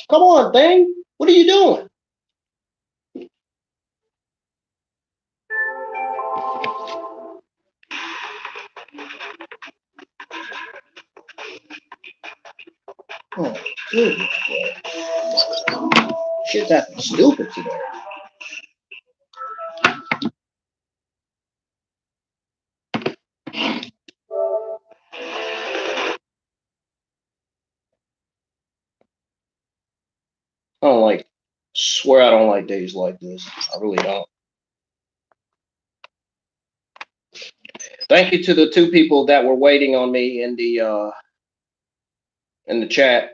Come on, thing. What are you doing? Oh, goodness. Shit's acting stupid today. I don't like, swear I don't like days like this. I really don't. Thank you to the two people that were waiting on me in the chat.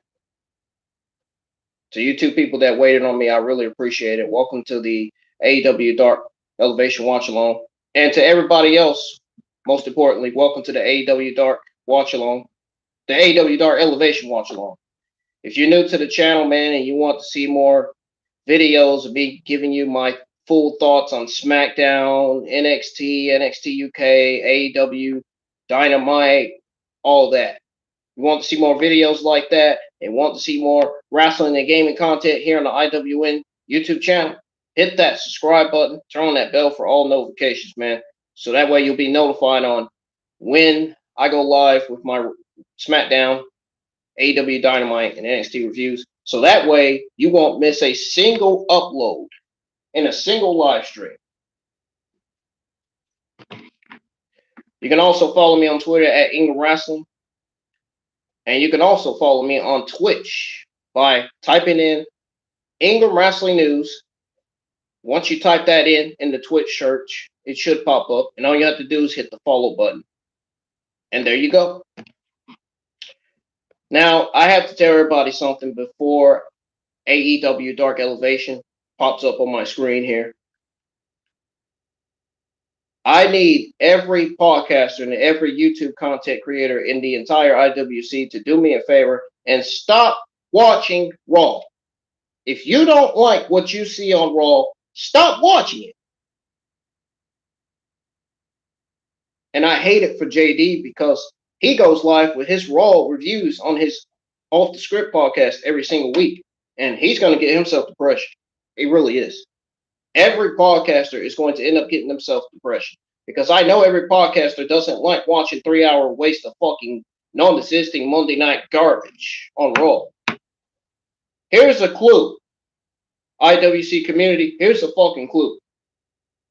To you two people that waited on me, I really appreciate it. Welcome to the AEW Dark Elevation Watch Along. And to everybody else, most importantly, welcome to the AEW Dark Watch Along. The AEW Dark Elevation Watch Along. If you're new to the channel, man, and you want to see more videos of me giving you my full thoughts on SmackDown, NXT, NXT UK, AEW, Dynamite, all that. You want to see more videos like that and want to see more wrestling and gaming content here on the IWN YouTube channel, hit that subscribe button, turn on that bell for all notifications, man. So that way you'll be notified on when I go live with my SmackDown, AEW Dynamite, and NXT reviews. So that way you won't miss a single upload in a single live stream. You can also follow me on Twitter at Ingram Wrestling. And you can also follow me on Twitch by typing in Ingram Wrestling News. Once you type that in the Twitch search, it should pop up. And all you have to do is hit the follow button. And there you go. Now, I have to tell everybody something before AEW Dark Elevation pops up on my screen here. I need every podcaster and every YouTube content creator in the entire IWC to do me a favor and stop watching Raw. If you don't like what you see on Raw, stop watching it. And I hate it for JD because he goes live with his Raw reviews on his Off the Script podcast every single week. And he's going to get himself depression. He really is. Every podcaster is going to end up getting themselves depression. Because I know every podcaster doesn't like watching 3-hour waste of fucking non-existing Monday night garbage on Raw. Here's a clue. IWC community, here's a fucking clue.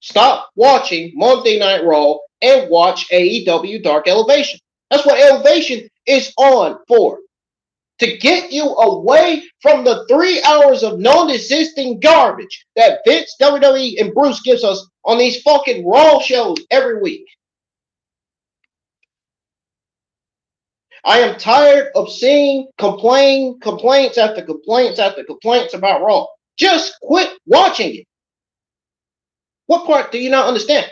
Stop watching Monday Night Raw and watch AEW Dark Elevation. That's what Elevation is on for. To get you away from the 3 hours of non-existing garbage that Vince, WWE, and Bruce gives us on these fucking Raw shows every week. I am tired of seeing complaints after complaints after complaints about Raw. Just quit watching it. What part do you not understand?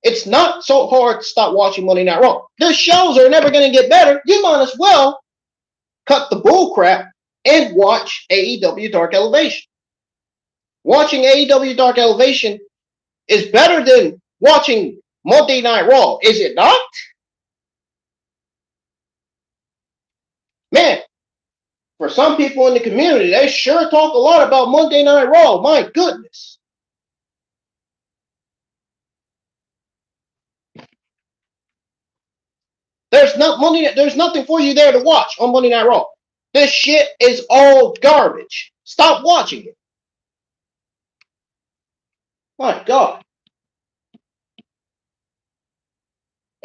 It's not so hard to stop watching Monday Night Raw. The shows are never going to get better. You might as well cut the bull crap and watch AEW Dark Elevation. Watching AEW Dark Elevation is better than watching Monday Night Raw, is it not? Man, for some people in the community, they sure talk a lot about Monday Night Raw. My goodness. There's nothing for you there to watch on Monday Night Raw. This shit is all garbage. Stop watching it. My God.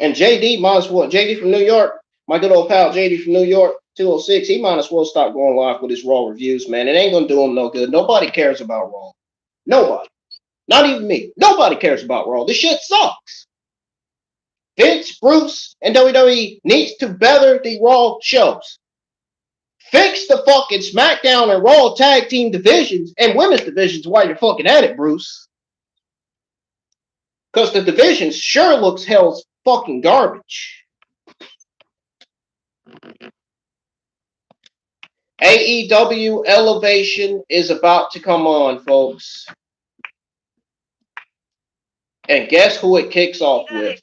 And JD might as well, JD from New York, my good old pal JD from New York, 206, he might as well stop going live with his Raw reviews, man. It ain't going to do him no good. Nobody cares about Raw. Nobody. Not even me. Nobody cares about Raw. This shit sucks. Vince, Bruce, and WWE needs to better the Raw shows. Fix the fucking SmackDown and Raw tag team divisions and women's divisions while you're fucking at it, Bruce. Because the division sure looks hell's fucking garbage. AEW Elevation is about to come on, folks. And guess who it kicks off with?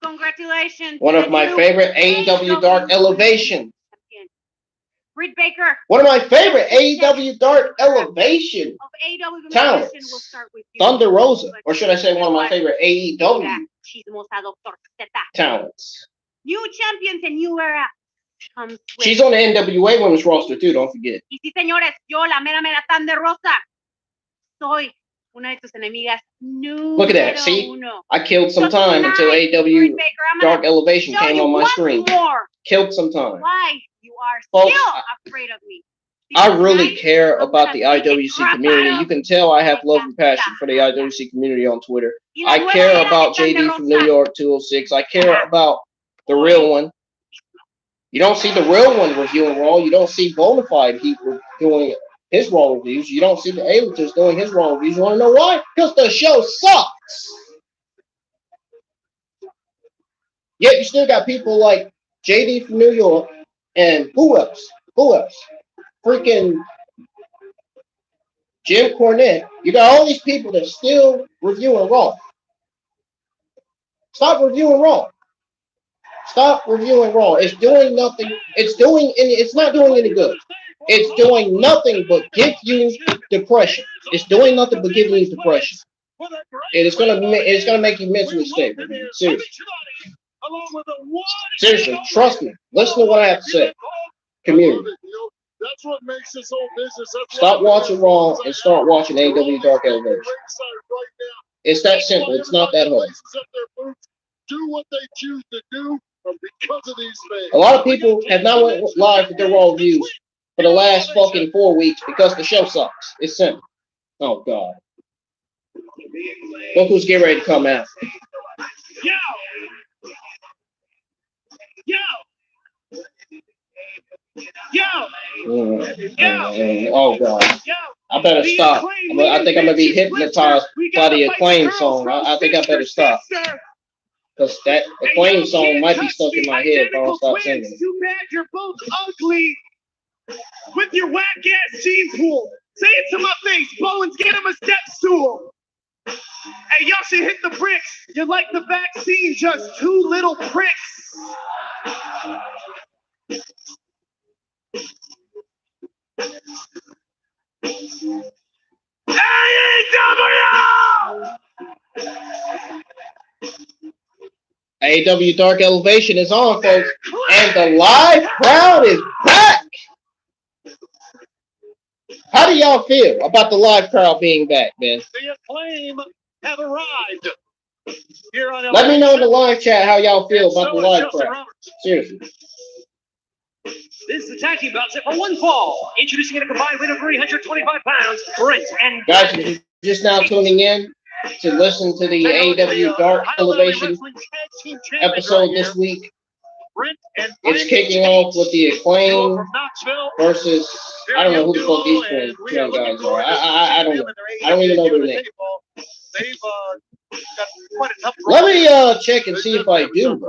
Congratulations. One of my favorite AEW Dark Elevation. Britt Baker. One of my favorite AEW Dark Elevation talents. We'll start with you. Thunder Rosa, or should I say one of my favorite AEW talents. New champions and new era. She's on the NWA Women's roster too, don't forget. Y sí, señores, yo, la Mera Mera Rosa, soy una de tus enemigas. Look at that, see? I killed some time until AEW Dark Elevation came on my screen. Killed some time. Why you are still afraid of me? I really care about the IWC community. You can tell I have love and passion for the IWC community on Twitter. I care about JD from New York 206. I care about the real one. You don't see the real one reviewing Raw. You don't see Bonafide doing his Raw reviews. You don't see the A-listers doing his Raw reviews. You want to know why? Because the show sucks. Yet you still got people like JD from New York and who else? Freaking Jim Cornette. You got all these people that still reviewing Raw. Stop reviewing Raw. Stop reviewing Raw. It's doing nothing. It's not doing any good. It's doing nothing but give you depression. It's doing nothing but giving you depression. And it's gonna make you mentally stable. Seriously. Seriously, trust me. Listen to what I have to say. Community. That's what makes this whole business. Stop watching Raw and start watching AEW Dark Elevation. It's that simple. It's not that hard. Do what they choose to do because of these things. A lot of people have not went live with their Raw reviews for the last fucking 4 weeks because the show sucks. It's simple. Oh, God. Look who's getting ready to come out. Yo! Oh, God. I better stop. I think I'm going to be hypnotized by the Acclaimed song. I think I better stop. Because that Acclaimed song might be stuck in my head if I don't stop singing it. Too bad you're both ugly with your whack ass gene pool. Say it to my face, Bowens, get him a step stool. Hey, y'all should hit the bricks. You're like the vaccine, just 2 little pricks. AEW Dark Elevation is on, folks, and the live crowd is back. How do y'all feel about the live crowd being back, man? The Acclaim have arrived. Here on Let me know in the live chat how y'all feel about the live crowd. Seriously. This is the tag team bout set for one fall. Introducing in a combined weight of 325 pounds, Brent and guys, if you're just now tuning in to listen to the AEW Dark Elevation episode this week, it's kicking off with the Acclaim versus, I don't know who the fuck these two guys are. I don't know. I don't even know their name. Let me check and see if I do.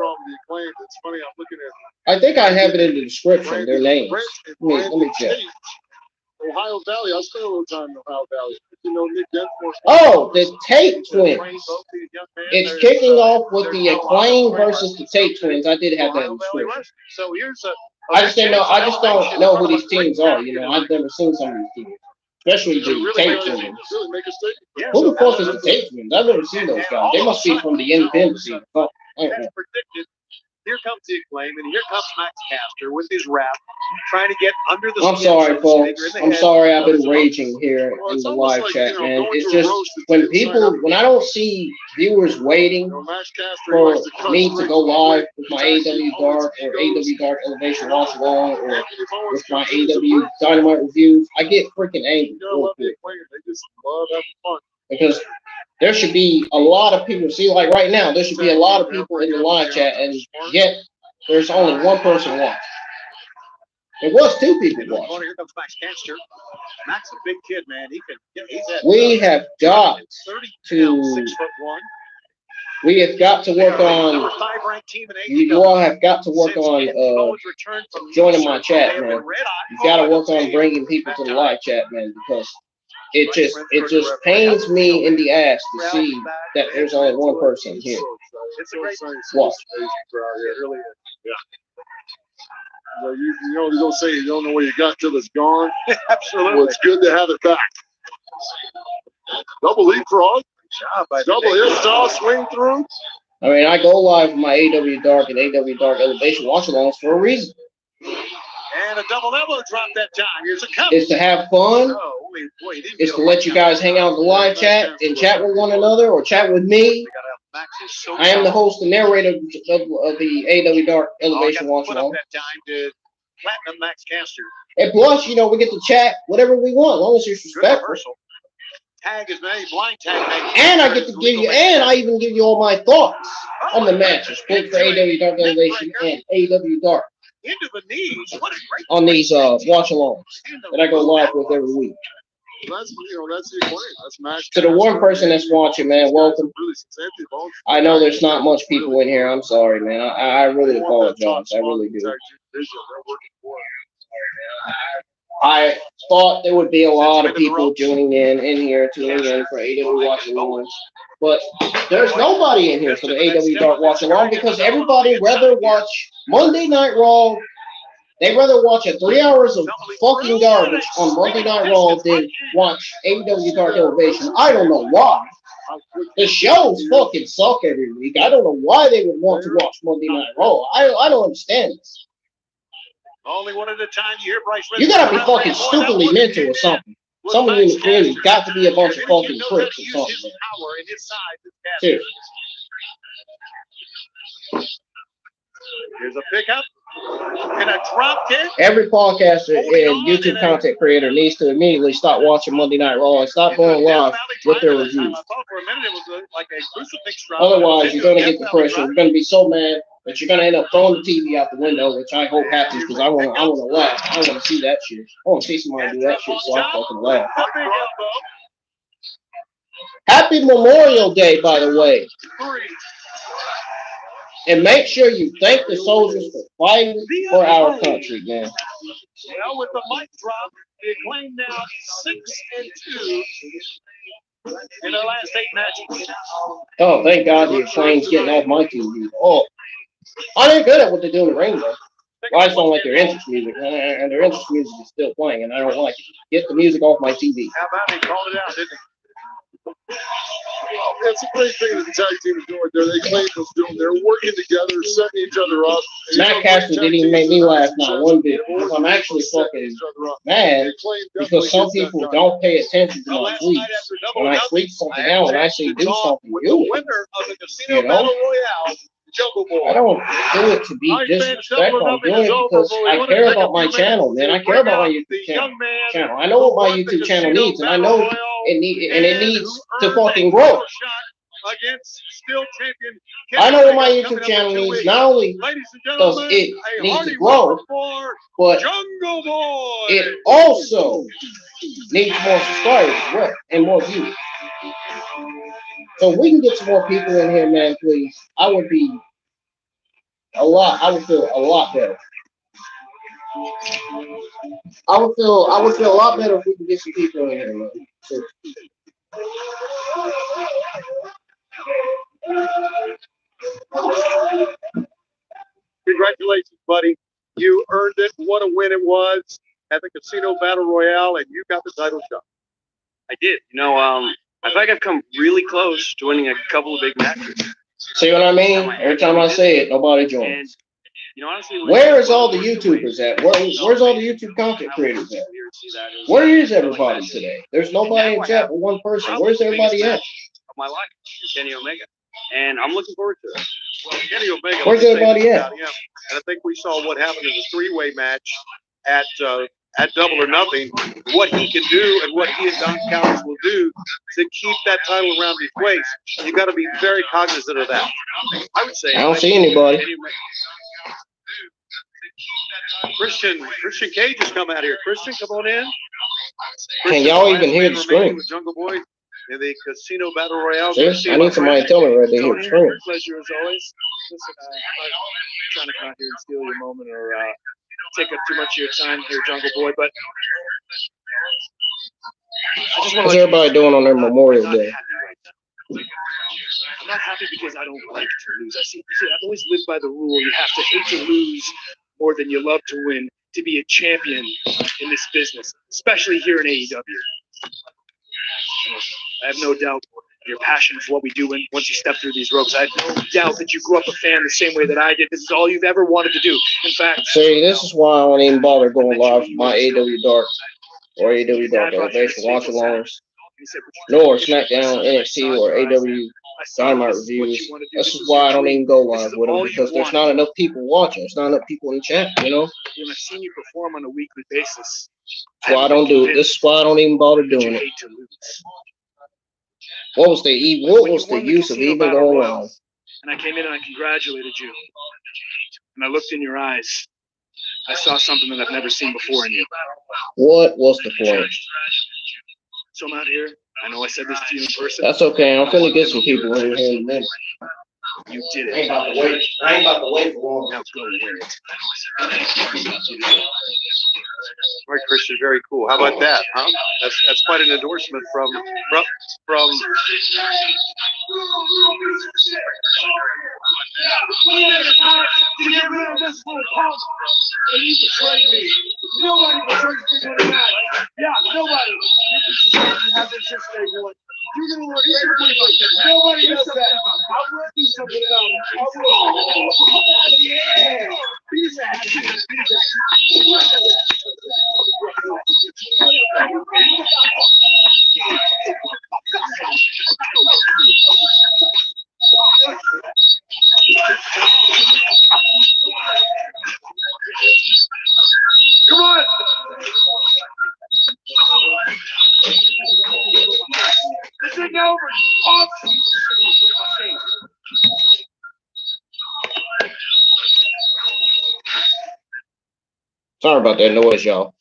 I think I have it in the description, their names. Let me check. Ohio Valley. I spent a little time in Ohio Valley. You know, Nick Denford. Oh, the Tate twins. It's kicking off with the Acclaim versus the Tate twins. I did have that in the description. So here's I just don't know who these teams are. You know, I've never seen some of these teams, especially the Tate twins. Who the fuck is the Tate twins? I've never seen those guys. They must be from the independent scene. Here comes the Acclaim, and here comes Max Caster with his rap, trying to get under the. I'm sorry, folks. I'm sorry. I've been raging here in the live chat, man. It's just when I don't see viewers waiting for me to go live with my AEW Dark or AEW Dark Elevation Watch Along or with my AEW Dynamite reviews, I get freaking angry. Because there should be a lot of people. See, like right now, there should be a lot of people in the live chat, and yet there's only one person watching. There was 2 people watching. Here comes Max Caster. Max a big kid, man. We have got to. We have got to work on. You all have got to work on joining my chat, man. You got to work on bringing people to the live chat, man, because it just pains me in the ass to see that there's only one person here. It's a great Watch. You know, they don't say you don't know where you got till it's gone. Absolutely. Well, it's good to have it back. Double leapfrog. Double hip style swing through. I mean, I go live with my AEW Dark and AEW Dark Elevation watch-alongs for a reason. And a double elbow drop that time. Here's a cover. It's to have fun. It's to let you guys hang out in the live chat and chat with one another or chat with me. I am the host and narrator of the AEW Dark Elevation watch-along. Platinum Max Caster. And plus, you know, we get to chat whatever we want, as long as it's respectful. Tag is made, blind tag made. And I get to give you, and I even give you all my thoughts on the matches, both for AEW Dark Elevation and AEW Dark. Into the knees. What a great on these watch-alongs that I go live with every week. That's, you know, that's the Acclaimed. That's match. To the one person that's watching, man, welcome. I know there's not much people in here. I'm sorry, man. I really apologize. I really do. I thought there would be a lot of people tuning in here for AEW watch-alongs. But there's nobody in here for the AEW Dark watch-along because everybody rather watch Monday Night Raw. They'd rather watch 3 hours of fucking garbage on Monday Night Raw than watch AEW Dark Elevation. I don't know why. The shows fucking suck every week. I don't know why they would want to watch Monday Night Raw. I don't understand this. Only one at a time. You hear Bryce. You gotta be fucking stupidly mental or something. Some of you in the community got to be a bunch of fucking pricks or something. Seriously. Here's a pickup and a drop kick. Every podcaster and YouTube content creator needs to immediately stop watching Monday Night Raw and stop going live with their reviews. Otherwise, you're going to get the pressure. You're going to be so mad that you're going to end up throwing the TV out the window, which I hope happens because I want to laugh. I want to see that shit. I want to see somebody do that shit so I fucking laugh. Happy Memorial Day, by the way. And make sure you thank the soldiers for fighting for our country, man. Well, with the mic drop, the Acclaimed now 6-2 in their last 8 matches. Oh, thank God the Acclaimed's getting off my TV. Oh, they're good at what they do in the ring, though. Well, I just don't like their entrance music, and their entrance music is still playing, and I don't like it. Get the music off my TV. How about he called it out, didn't he? It's a great thing that the tag team is doing there. They claim was doing. They're working together, setting each other up. Matt Caster didn't even make me laugh, not one bit. I'm actually fucking mad because some people don't pay attention to my tweets. When I tweet something out, when I say do something, do it. You know? I don't do it to be disrespectful. I'm doing it because I care about my channel, man. I care about my YouTube channel. I know what my YouTube channel needs, and I know it needs to fucking grow. I know what my YouTube channel needs. Not only does it need to grow, but it also needs more subscribers as well and more views. So if we can get some more people in here, man, please, I would feel a lot better. I would feel a lot better if we could get some people in here, man. So, congratulations, buddy. You earned it. What a win it was at the Casino Battle Royale, and you got the title shot. I did. You know, I feel like I've come really close to winning a couple of big matches. See what I mean? Every time I say it, nobody joins. And, you know, honestly, where is all the YouTubers at? Where's all the YouTube content creators at? Where is everybody today? There's nobody in chat but one person. Where's everybody at? Of my life, Kenny Omega, and I'm looking forward to it. Well, Kenny Omega. Where's everybody at? And I think we saw what happened in the 3-way match at Double or Nothing, what he can do and what he and Don Callis will do to keep that title around his waist. You got to be very cognizant of that. I would say. I don't see anybody. Christian Cage has come out here. Christian, come on in. Can y'all even hear the scream? Jungle Boy in the Casino Battle Royale. I need somebody to tell me right there. Hear the scream. Pleasure as always. Listen, I'm trying to come out here and steal your moment or take up too much of your time here, Jungle Boy, but I just want What's everybody doing on their Memorial Day? I'm not happy because I don't like to lose. See, I've always lived by the rule you have to hate to lose more than you love to win to be a champion in this business, especially here in AEW. I have no doubt your passion for what we do once you step through these ropes. I have no doubt that you grew up a fan the same way that I did. This is all you've ever wanted to do. In fact, see, this is why I don't even bother going live for my AEW Dark or AEW Dark Elevation watch-alongs, nor SmackDown, NXT, or AEW Dynamite reviews. This is why I don't even go live with them, because there's not enough people watching. There's not enough people in the chat, you know? When I've seen you perform on a weekly basis, That's why I don't do it. This is why I don't even bother doing it. What was the use of even going on? And I came in and I congratulated you. And I looked in your eyes. I saw something that I've never seen before in you. What was the point? So I'm out here. I know I said this to you in person. That's okay. I'm finna get some people in here in a minute. You did it. I ain't about to wait for long. Now go wear it. All right, Christian, very cool. How about that, huh? That's quite an endorsement from. To get rid of this little punk, and you betrayed me. Nobody betrays people in that. Yeah, nobody. You have been since day one. You're gonna work everybody like that. Nobody does that. I will do something about it. I will. Yeah. Be that. Come on. This ain't over. Awesome. Sorry about that noise, y'all.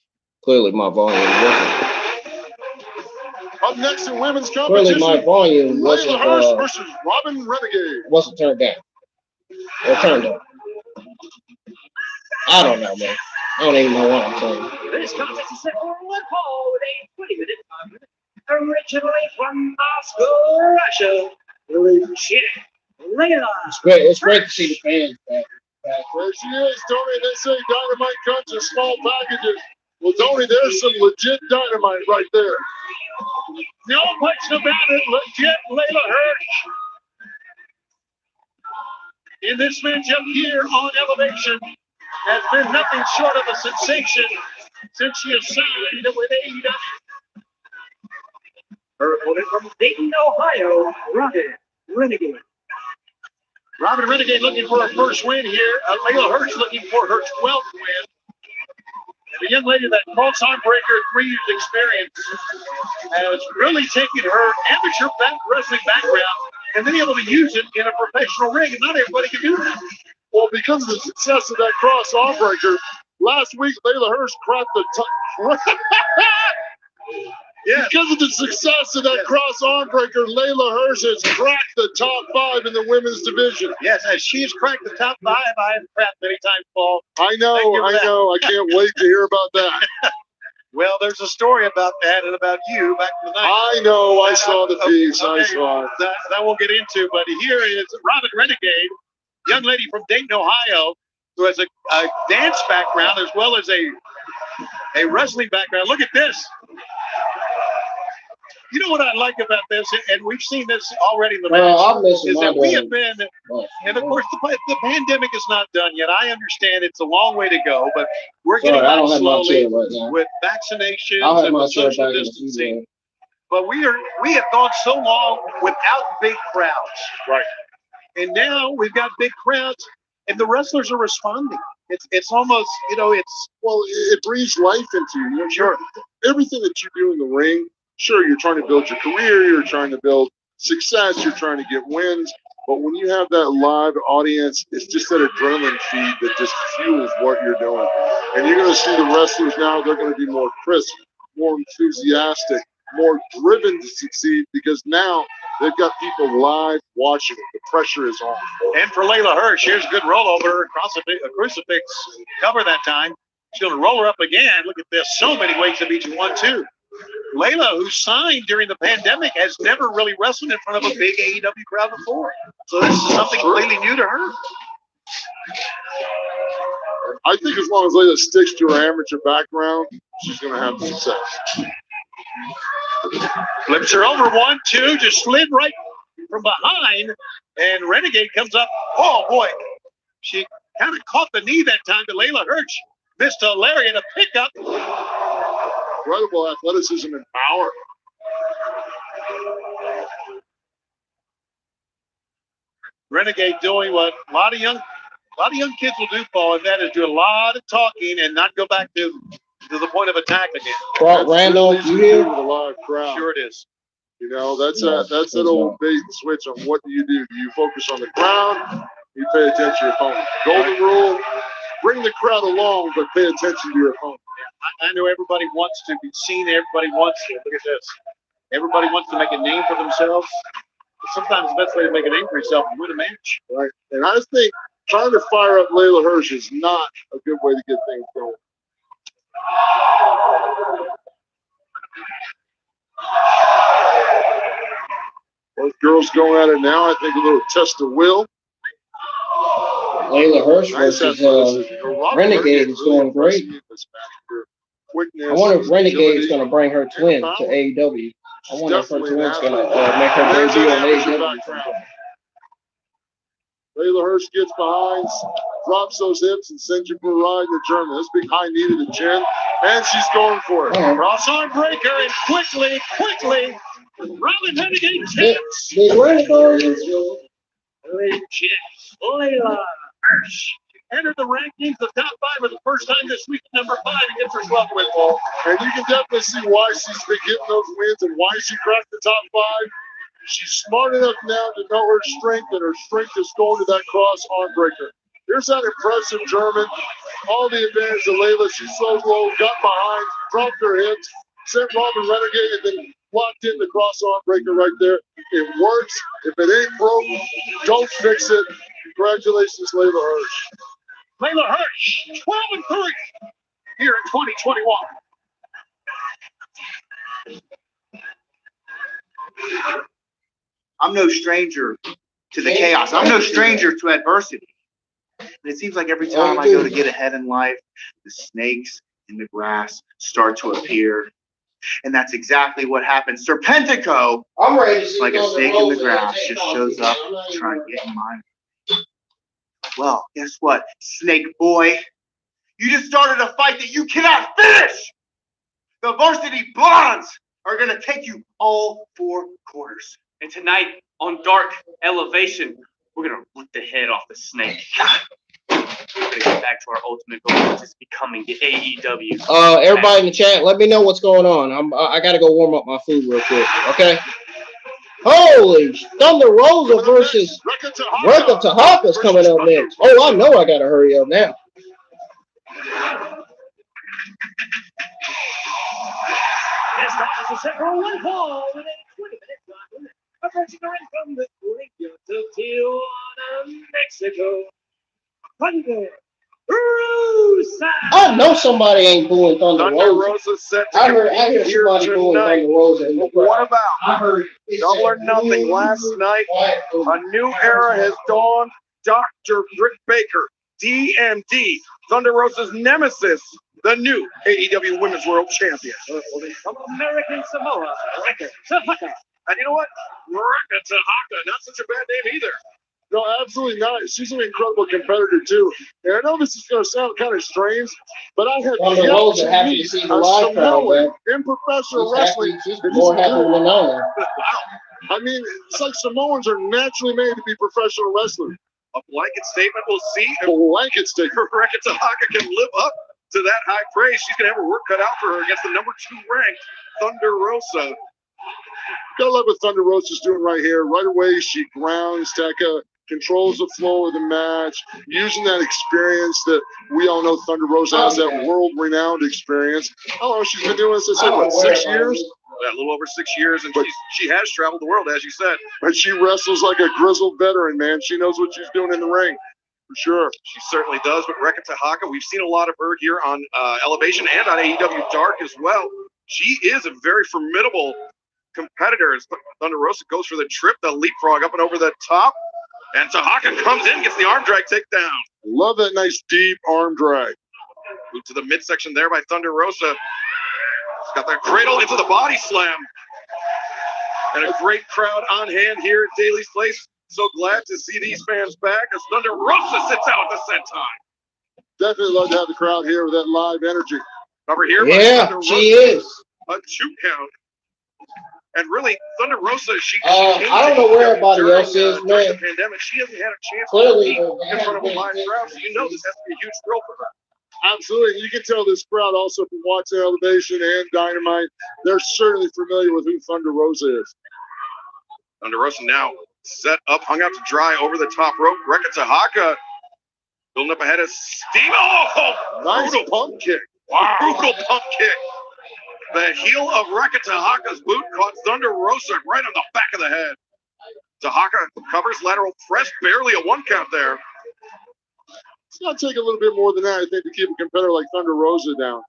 Clearly my volume wasn't. Up next in women's Clearly competition, my volume Leyla Hirsch wasn't versus Robyn Renegade. wasn't turned down. Or turned up. I don't know, man. I don't even know what I'm saying. This contest is set for one fall with a 20-minute time limit. Originally from Moscow, Russia. Leyla. It's great to see the fans back. There she is, Tony. They say dynamite comes in small packages. Well, Tony, there's some legit dynamite right there. No question about it. Legit Leyla Hirsch. In this matchup here on Elevation has been nothing short of a sensation since she has signed with AEW. Her opponent from Dayton, Ohio, Robyn Renegade. Robyn Renegade looking for her first win here. Leyla Hirsch looking for her 12th win. The young lady that cross-arm breaker, 3 years experience, has really taken her amateur wrestling background and been able to use it in a professional ring, and not everybody can do that. Well, because of the success of that cross-arm breaker, last week Leyla Hirsch cracked the top. Yes. Because of the success of that cross-arm breaker, Leyla Hirsch has cracked the top 5 in the women's division. Yes, as she's cracked the top 5, I have cracked many times, Paul. I know. I can't wait to hear about that. Well, there's a story about that and about you back in the night. I know. I saw the piece. I saw it. That we'll get into, but here is Robyn Renegade, young lady from Dayton, Ohio, who has a dance background as well as a wrestling background. Look at this. You know what I like about this, and we've seen this already in the match, is that we have been, and of course the pandemic is not done yet. I understand it's a long way to go, but we're getting back slowly with vaccinations and with social distancing. But we have gone so long without big crowds. Right. And now we've got big crowds, and the wrestlers are responding. It's almost, it breathes life into you. Sure. Everything that you do in the ring. Sure, you're trying to build your career, you're trying to build success, you're trying to get wins, but when you have that live audience, it's just that adrenaline feed that just fuels what you're doing. And you're going to see the wrestlers now, they're going to be more crisp, more enthusiastic, more driven to succeed, because now they've got people live watching it. The pressure is on. And for Leyla Hirsch, here's a good rollover across a crucifix cover that time. She's going to roll her up again. Look at this. So many ways to beat you. 1-2. Leyla, who signed during the pandemic, has never really wrestled in front of a big AEW crowd before. So this is something completely new to her. I think as long as Leyla sticks to her amateur background, she's going to have success. Flips her over, 1, 2, just slid right from behind, and Renegade comes up. Oh, boy. She kind of caught the knee that time to Leyla Hirsch. Missed a lariat, a pickup. Incredible athleticism and power. Renegade doing what a lot of young kids will do, Paul, and that is do a lot of talking and not go back to the point of attack again. Well, Randall, really you easy to here? do with a live crowd. Sure it is. You know, that's that old bait and switch on what do. Do you focus on the crowd? You pay attention to your opponent. Golden rule, bring the crowd along, but pay attention to your opponent. I know everybody wants to be seen. Everybody wants to. Look at this. Everybody wants to make a name for themselves. But sometimes the best way to make a name for yourself is win a match. Right. And I think trying to fire up Leyla Hirsch is not a good way to get things going. Both girls going at it now. I think a little test of will. Leyla Hirsch versus Renegade is doing great. I wonder if Renegade is going to bring her twin to AEW. I wonder if her twin's going to make her debut on AEW. Leyla Hirsch gets behind, drops those hips, and sends you for a ride in the German. This big high knee to the chin, and she's going for it. Cross arm breaker, and quickly, Robyn Renegade tips. Did Renegade Leyla Hirsch entered the rankings, the top 5 for the first time this week, number 5 against her club win, Paul. And you can definitely see why she's been getting those wins and why she cracked the top 5. She's smart enough now to know her strength, and her strength is going to that cross arm breaker. Here's that impressive German. All the advantage to Leyla. She's so low, got behind, dropped her hips, sent Robyn Renegade, and then locked in the cross arm breaker right there. It works. If it ain't broke, don't fix it. Congratulations, Leyla Hirsch. Leyla Hirsch, 12-3 here in 2021. I'm no stranger to the chaos. I'm no stranger to adversity. And it seems like every time I go to get ahead in life, the snakes in the grass start to appear. And that's exactly what happens. Serpentico, I'm ready to like a snake in the grass, just shows up trying to get in mine. Well, guess what, snake boy? You just started a fight that you cannot finish! The Varsity Blondes are going to take you all 4 quarters. And tonight on Dark Elevation, we're going to rip the head off the snake. We're going to get back to our ultimate goal, which is becoming the AEW. Everybody in the chat, let me know what's going on. I got to go warm up my food real quick, okay? Holy Thunder Rosa versus Reka Tehaka's coming up next. Oh, I know I got to hurry up now. Yes, that is a several one ball within 20 minutes. Approaching the ring from the graveyard of Tijuana, Mexico. Thunder Rosa. I know somebody ain't booing Thunder Rosa. Rosa set to I hear somebody booing Thunder Rosa in the crowd. What about I heard Double or Nothing last night? A new era has dawned. Dr. Britt Baker, DMD, Thunder Rosa's nemesis, the new AEW Women's World Champion. From American Samoa, Reka Tehaka. And you know what? Reka Tehaka, not such a bad name either. No, absolutely not. She's an incredible competitor, too. And I know this is going to sound kind of strange, but I have Thunder yet Rosa to happy meet to see a the live crowd, Samoan man. in professional She's wrestling. happy. She's that more is happy good. than I am. I mean, it's like Samoans are naturally made to be professional wrestlers. A blanket statement, we'll see A if blanket stick. Reka Tehaka can live up to that high praise. She's going to have her work cut out for her against the number 2 ranked Thunder Rosa. Gotta love what Thunder Rosa's doing right here. Right away, she grounds Tehaka, controls the flow of the match, using that experience that we all know Thunder Rosa has, that world-renowned experience. How long she's been doing this? I said, what, 6 years? Yeah, a little over 6 years, and she has traveled the world, as you said. But she wrestles like a grizzled veteran, man. She knows what she's doing in the ring, for sure. She certainly does. But Reka Tehaka, we've seen a lot of her here on Elevation and on AEW Dark as well. She is a very formidable competitor as Thunder Rosa goes for the trip, the leapfrog up and over the top. And Tehaka comes in, gets the arm drag takedown. Love that nice deep arm drag. Move to the midsection there by Thunder Rosa. She's got the cradle into the body slam. And a great crowd on hand here at Daly's Place. So glad to see these fans back as Thunder Rosa sits out at the senton. Definitely love to have the crowd here with that live energy. Over here, Yeah, Thunder she Rosa, is. a 2 count. And really, Thunder Rosa, she I don't know where everybody during, else is, during man. the pandemic, she hasn't had a chance Clearly, to be in front of a live crowd, so you know this has to be a huge thrill for her. Absolutely. You can tell this crowd also from watching Elevation and Dynamite, they're certainly familiar with who Thunder Rosa is. Thunder Rosa now set up, hung out to dry over the top rope. Reka Tehaka building up ahead of Steve. Oh, Nice brutal pump kick. Wow. Brutal pump kick. The heel of Reka Tehaka's boot caught Thunder Rosa right on the back of the head. Tehaka covers lateral press, barely a 1 count there. It's going to take a little bit more than that, I think, to keep a competitor like Thunder Rosa down.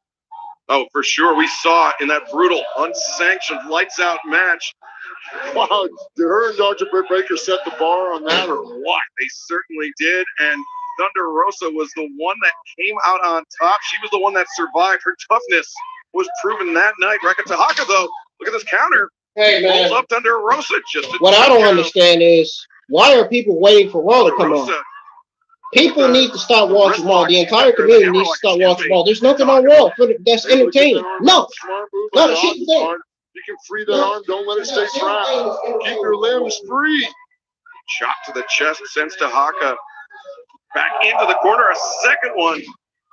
Oh, for sure. We saw it in that brutal, unsanctioned, lights-out match. Wow, did her and Dr. Britt Baker set the bar on that or what? They certainly did, and Thunder Rosa was the one that came out on top. She was the one that survived. Her toughness was proven that night. Reka Tehaka, though, look at this counter. Hey, man. Rolls up Thunder Rosa. What I don't understand is, why are people waiting for Raw to come on? People need to stop watching Raw. The entire community needs to stop watching Raw. There's nothing on Raw that's entertaining. No. Not a shit thing. You can free that arm. Don't let it stay trapped. Keep your limbs free. Chop to the chest sends Tehaka back into the corner. A second one.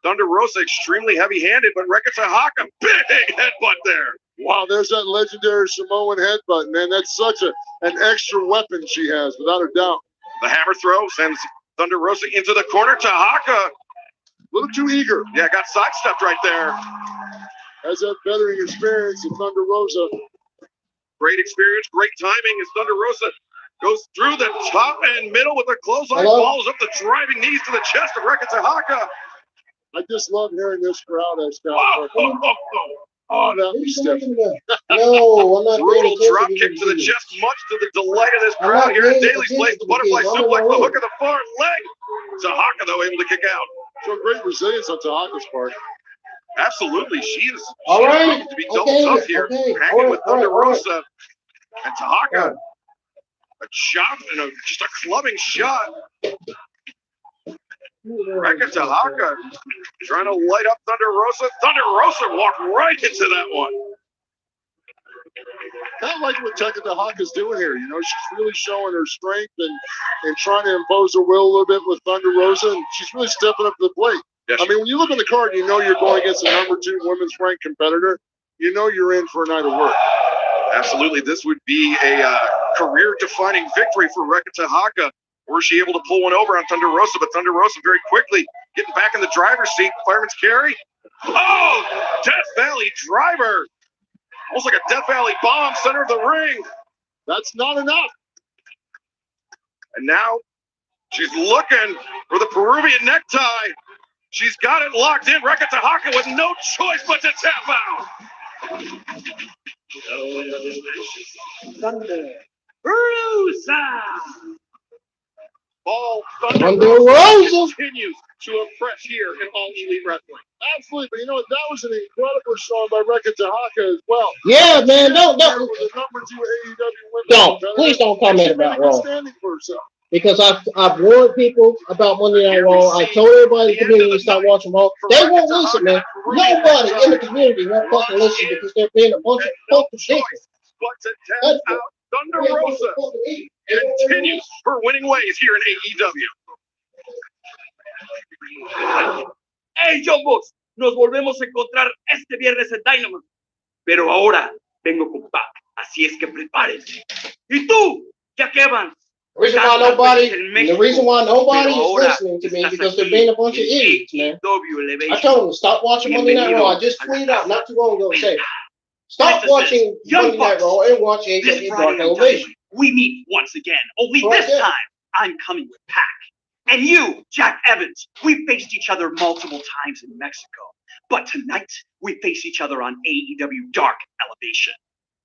Thunder Rosa extremely heavy-handed, but Reka Tehaka, big headbutt there. Wow, there's that legendary Samoan headbutt, man. That's such an extra weapon she has, without a doubt. The hammer throw sends Thunder Rosa into the corner. Tehaka, a little too eager. Yeah, got sidestepped right there. Has that veteran experience of Thunder Rosa. Great experience, great timing as Thunder Rosa goes through the top and middle with a clothesline, follows up the driving knees to the chest of Reka Tehaka. I just love hearing this crowd, Scott. Oh, that was stiff. No, I'm not brutal drop kick to the chest, much to the delight of this crowd here at Daly's Place. The butterfly suplex, the hook of the far leg. Tehaka, though, able to kick out. So great resilience on Tehaka's part. Absolutely, she is right. to be double tough here, hanging with Thunder Rosa and Tehaka. A chop and just a clubbing shot. Reka Tehaka trying to light up Thunder Rosa. Thunder Rosa walked right into that one. I like what Reka Tehaka's doing here. You know, she's really showing her strength and trying to impose her will a little bit with Thunder Rosa, and she's really stepping up to the plate. Yes, I mean, when you look on the card, you know you're going against the #2 women's ranked competitor. You know you're in for a night of work. Absolutely. This would be a career-defining victory for Reka Tehaka. Were she able to pull one over on Thunder Rosa, but Thunder Rosa very quickly getting back in the driver's seat. Fireman's carry. Oh, Death Valley driver. Almost like a Death Valley bomb, center of the ring. That's not enough. And now she's looking for the Peruvian necktie. She's got it locked in. Reka Tehaka with no choice but to tap out. Thunder Rosa. All Thunder Rosa continues to impress here in All Elite Wrestling. Absolutely, but you know what? That was an incredible showing by Reka Tehaka as well. Yeah, man, don't. The #2 AEW women's Please don't comment about Raw. Standing for herself. Because I've warned people about Monday Night Raw. I told everybody in the community to stop watching Raw. They won't listen, man. Nobody in the community won't fucking listen because they're being a bunch of fucking dicks. But to tap out Thunder Rosa continues her winning ways here in AEW. Hey, John Box, nos volvemos a encontrar este viernes en Dynamite. Pero ahora vengo con Pac, así es que prepárense. ¿Y tú, Jack Evans? The reason why nobody is listening to me because they're being a bunch of idiots, man. I told them to stop watching Monday Night Raw. I just tweeted out not too long ago and said, stop watching Monday Night Raw and watch AEW Dark Elevation. We meet once again, only this time I'm coming with Pac. And you, Jack Evans, we faced each other multiple times in Mexico. But tonight, we face each other on AEW Dark Elevation.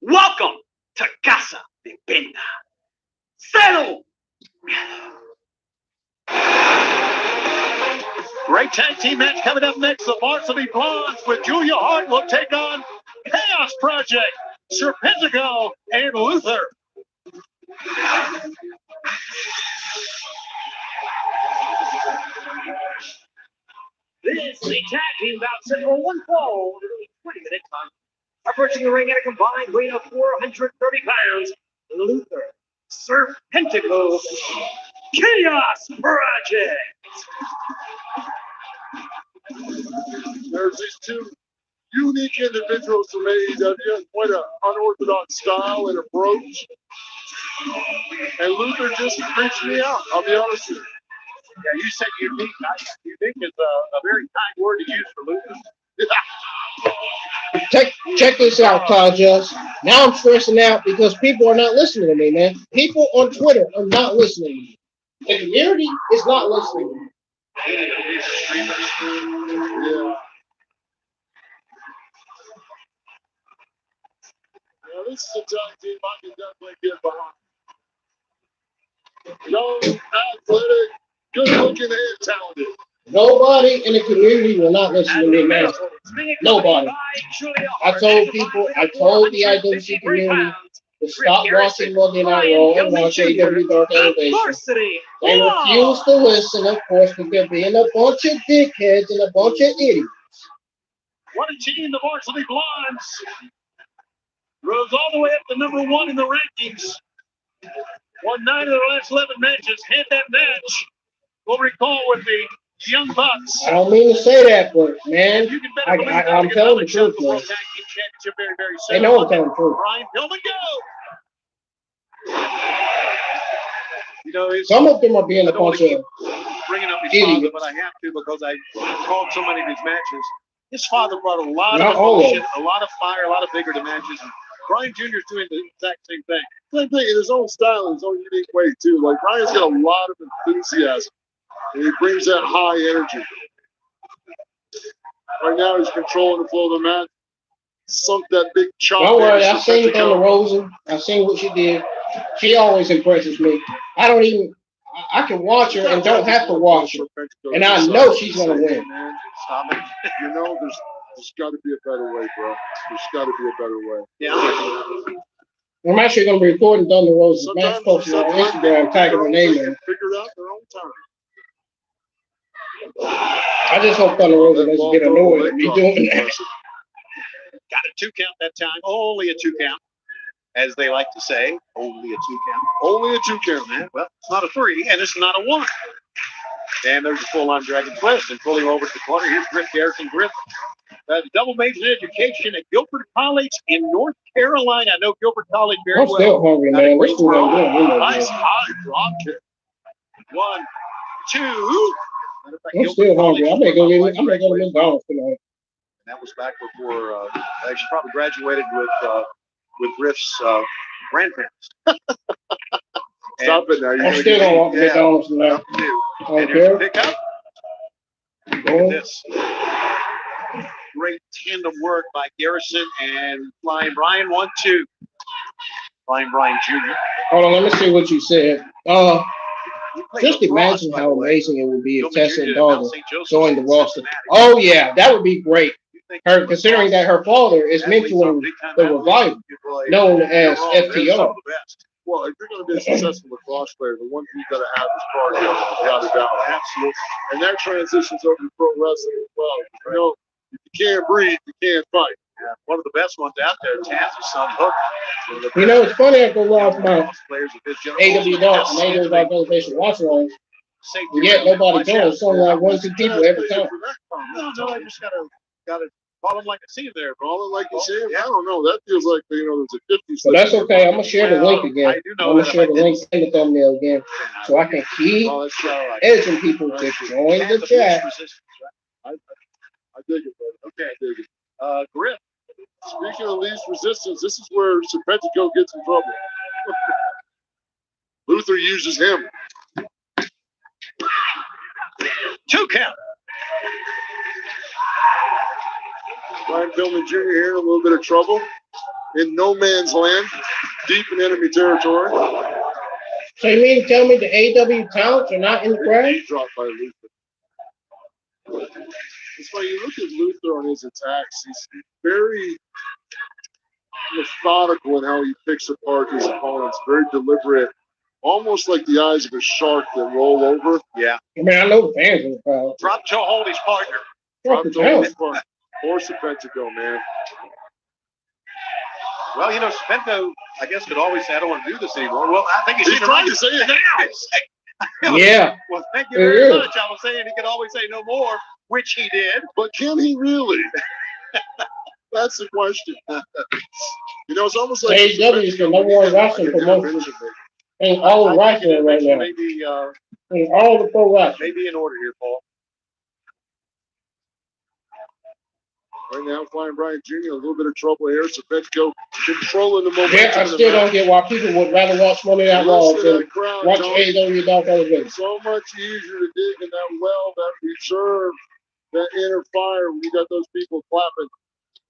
Welcome to Casa de Penta. Settle! Great tag team match coming up next. The Varsity Blondes with Julia Hart will take on Chaos Project, Serpentico, and Luther. This is the tag team bout set for one fall in a 20-minute time. Approaching the ring at a combined weight of 430 pounds, Luther, Serpentico, Chaos Project. There's these two unique individuals from AEW, quite an unorthodox style and approach. And Luther just freaks me out, I'll be honest with you. Yeah, you said unique. Unique is a very kind word to use for Luther. Check this out, Tajas. Now I'm stressing out because people are not listening to me, man. People on Twitter are not listening to me. The community is not listening to me. Yeah. Now, this is a tag team I can definitely get behind. Young, athletic, good-looking, and talented. Nobody in the community will not listen to me, man. Nobody. I told people, I told the IWC community to stop watching Monday Night Raw and watch AEW Dark Elevation. They refuse to listen, of course, because they're being a bunch of dickheads and a bunch of idiots. What a team, the Varsity Blondes. Rose all the way up to number 1 in the rankings. Won 9 of their last 11 matches. Had that match, we'll recall, with the Young Bucks. I don't mean to say that, but, man, I'm telling the truth, man. Very, very They know I'm telling the truth. Brian Pillman, go! You know, Some of them are being a bunch of bringing up his idiots. father, but I have to because I called so many of his matches. His father brought a lot Not of all of emotion, them. a lot of fire, a lot of vigor to matches. And Brian Jr. is doing the exact same thing. Same thing in his own style, in his own unique way, too. Like, Ryan's got a lot of enthusiasm, and he brings that high energy. Right now, he's controlling the flow of the match. Sunk that big chop. Don't worry, I've seen Thunder Rosa. I've seen what she did. She always impresses me. I can watch her and don't have to watch her. And I know she's going to win. Stop it. You know, there's got to be a better way, bro. There's got to be a better way. Yeah. I'm actually going to be recording Thunder Rosa's match posted on Instagram, tagging her name in. Figure it out their own time. I just hope Thunder Rosa doesn't get annoyed at me doing that. Got a 2 count that time. Only a 2 count, as they like to say. Only a 2 count. Only a 2 count, man. Well, it's not a 3, and it's not a 1. And there's a full-on Dragon Twist, and pulling over to the corner. Here's Griff Garrison. Griff, double major education at Guilford College in North Carolina. I know Guilford College very well. I'm still hungry, man. Let's do that. Nice high drop kick. 1, 2. I'm still hungry. I may go to McDonald's tonight. That was back before she probably graduated with Griff's grandparents. Stop it now. I'm still going to walk to McDonald's tonight. And here's the pickup. Look at this. Great tandem work by Garrison and Flying Brian. 1, 2. Flying Brian Jr. Hold on, let me see what you said. Just imagine how amazing it would be if Tessa and Dogger joined the roster. Oh, yeah, that would be great. Her, considering that her father is mentoring the Revival, known as FTR. Well, if you're going to be a successful lacrosse player, the one thing you got to have is cardio, without a doubt. Absolutely. And that transitions over to pro wrestling as well. You know, if you can't breathe, you can't fight. Yeah, one of the best ones out there, Taz's son Hook. You know, it's funny, I go off my AEW Dark and AEW Dark Elevation watch on, and yet nobody joins. It's only like 1 or 2 people every time. No, I just gotta call him like I see him there. Call it like you see him? I don't know. That feels like, you know, there's a 50. But that's okay. I'm going to share the link again. I'm going to share the link in the thumbnail again so I can keep edging people to join the chat. I dig it, brother. Okay. I dig it. Griff. Speaking of least resistance, this is where Serpentico gets in trouble. Luther uses him. 2 count. Brian Pillman Jr. here in a little bit of trouble. In no man's land, deep in enemy territory. So you mean to tell me the AEW talents are not in the crowd? Dropped by Luther. It's funny, you look at Luther on his attacks, he's very methodical in how he picks apart his opponents, very deliberate, almost like the eyes of a shark that roll over. Yeah. I mean, I know the fans in the crowd. Drop toe hold his partner. Drop to hold his partner. Force the Pentago, man. Well, you know, Spento, I guess, could always say, I don't want to do this anymore. Well, I think He's trying to say it now. Yeah. Well, thank you very much. I was saying he could always say no more, which he did. But can he really? That's the question. You know, it's almost like AEW is the number one wrestling promotion in all of wrestling right now. Maybe, In all the pro wrestling. maybe in order here, Paul. Right now, Flying Brian Jr. a little bit of trouble here. So Petco controlling the momentum. Yeah, I still don't get why people would rather watch Monday Night Raw than watch AEW Dark Elevation. So much easier to dig in that well, that reserve, that inner fire when you got those people clapping,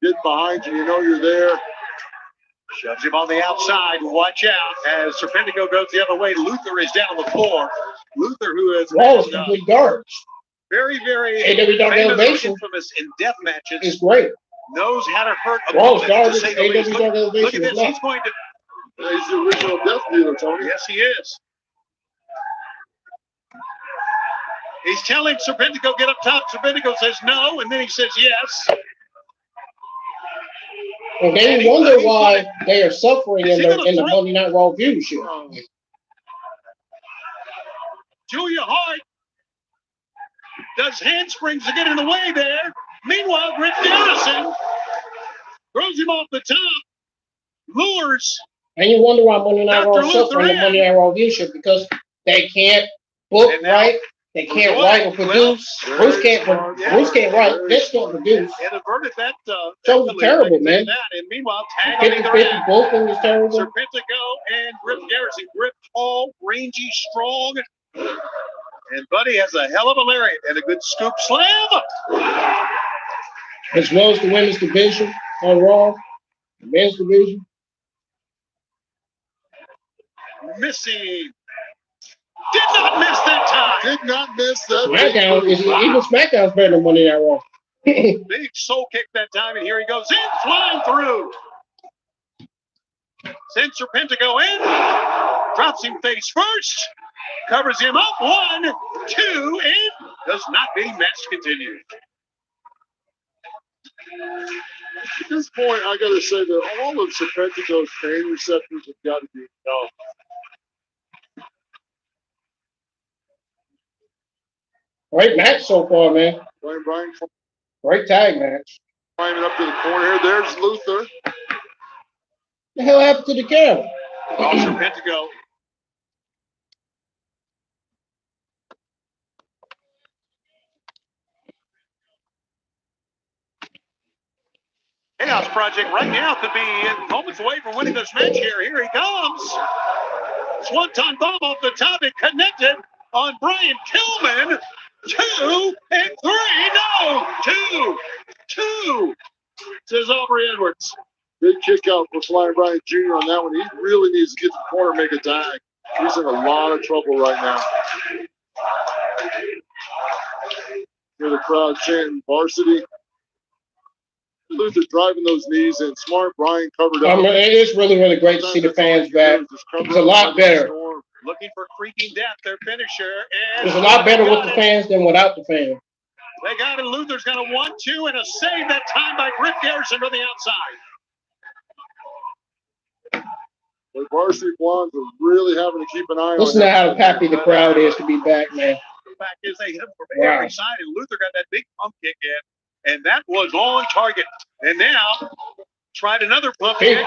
getting behind you. You know you're there. Shoves him on the outside. Watch out as Serpentico goes the other way. Luther is down on the floor. Luther, who has Raw is complete garbage. very, very AEW Dark famous or Elevation infamous in death matches, It's great. knows how to hurt Raw is opponents, to garbage. say the least. AEW Look, Dark look at Elevation is this. not. He's going to. He's the original death dealer, Tony. Yes, he is. He's telling Serpentico, get up top. Serpentico says no, and then he says yes. And they wonder why they are suffering in the Monday Night Raw viewership. Julia Hart does handsprings to get in the way there. Meanwhile, Griff Garrison throws him off the top, lures. And you wonder why Monday Night Raw Dr. is suffering the Luther Monday Night Raw viewership because they can't book And now- right, they can't write or produce. Bruce can't write, Vince can't produce. Inadvertent that. Show's terrible, man. That. And meanwhile, tag on either 50-50 end. booking is terrible. Serpentico and Griff Garrison. Griff tall, rangy, strong. And Buddy has a hell of a lariat and a good scoop slam. As well as the women's division on Raw, the men's division. Missing. Did not miss that time. Did not miss that. SmackDown is even SmackDown's better than Monday Night Raw. Big soul kick that time, and here he goes in, flying through. Sends Serpentico in, drops him face first, covers him up, 1, 2, and does not being match continued. At this point, I got to say that all of Serpentico's pain receptors have got to be numb. Great match so far, man. Brian Great tag match. climbing up to the corner here. There's Luther. What the hell happened to the camera? Well, Serpentico. Chaos Project right now could be moments away from winning this match here. Here he comes. Swanton bomb off the top. It connected on Brian Tillman. 2 and 3. No, 2. Says Aubrey Edwards. Big kick out for Flying Brian Jr. on that one. He really needs to get to the corner and make a tag. He's in a lot of trouble right now. Hear the crowd chanting Varsity. Luther driving those knees in. Smart Brian covered up. It's really, really great to see the fans back. It's a lot better. Looking for creeping death, their finisher. And It's a lot better with the fans than without the fans. They got it. Luther's got a 1-2 and a save that time by Griff Garrison from the outside. The Varsity Blondes are really having to keep an eye Listen on to how happy the crowd is to be back, man. The fact is they hit him from every side, and Luther got that big pump kick in, and that was on target. And now tried another pump kick.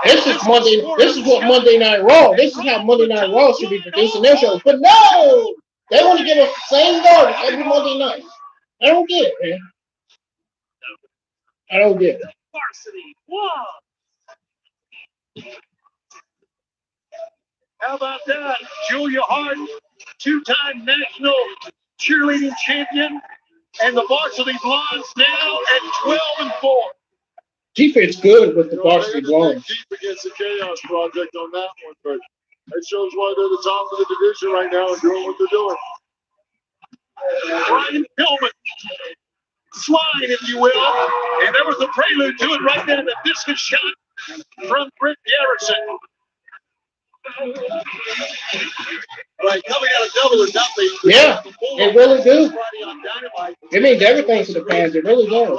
This is Monday. This is what Monday Night Raw. This is how Monday Night Raw should be producing their shows. But no, they want to give us the same garbage every Monday night. I don't get it, man. I don't get it. Varsity One. How about that? Julia Hart, 2-time national cheerleading champion, and the Varsity Blondes now at 12-4. She fits good with the Varsity Blondes. Deep against the Chaos Project on that one, but that shows why they're the top of the division right now and doing what they're doing. Brian Pillman. Slide, if you will. And there was the prelude to it right there, the discus shot from Britt Garrison. Right, now we got a double or nothing. Yeah, it really do. It means everything to the fans. It really does.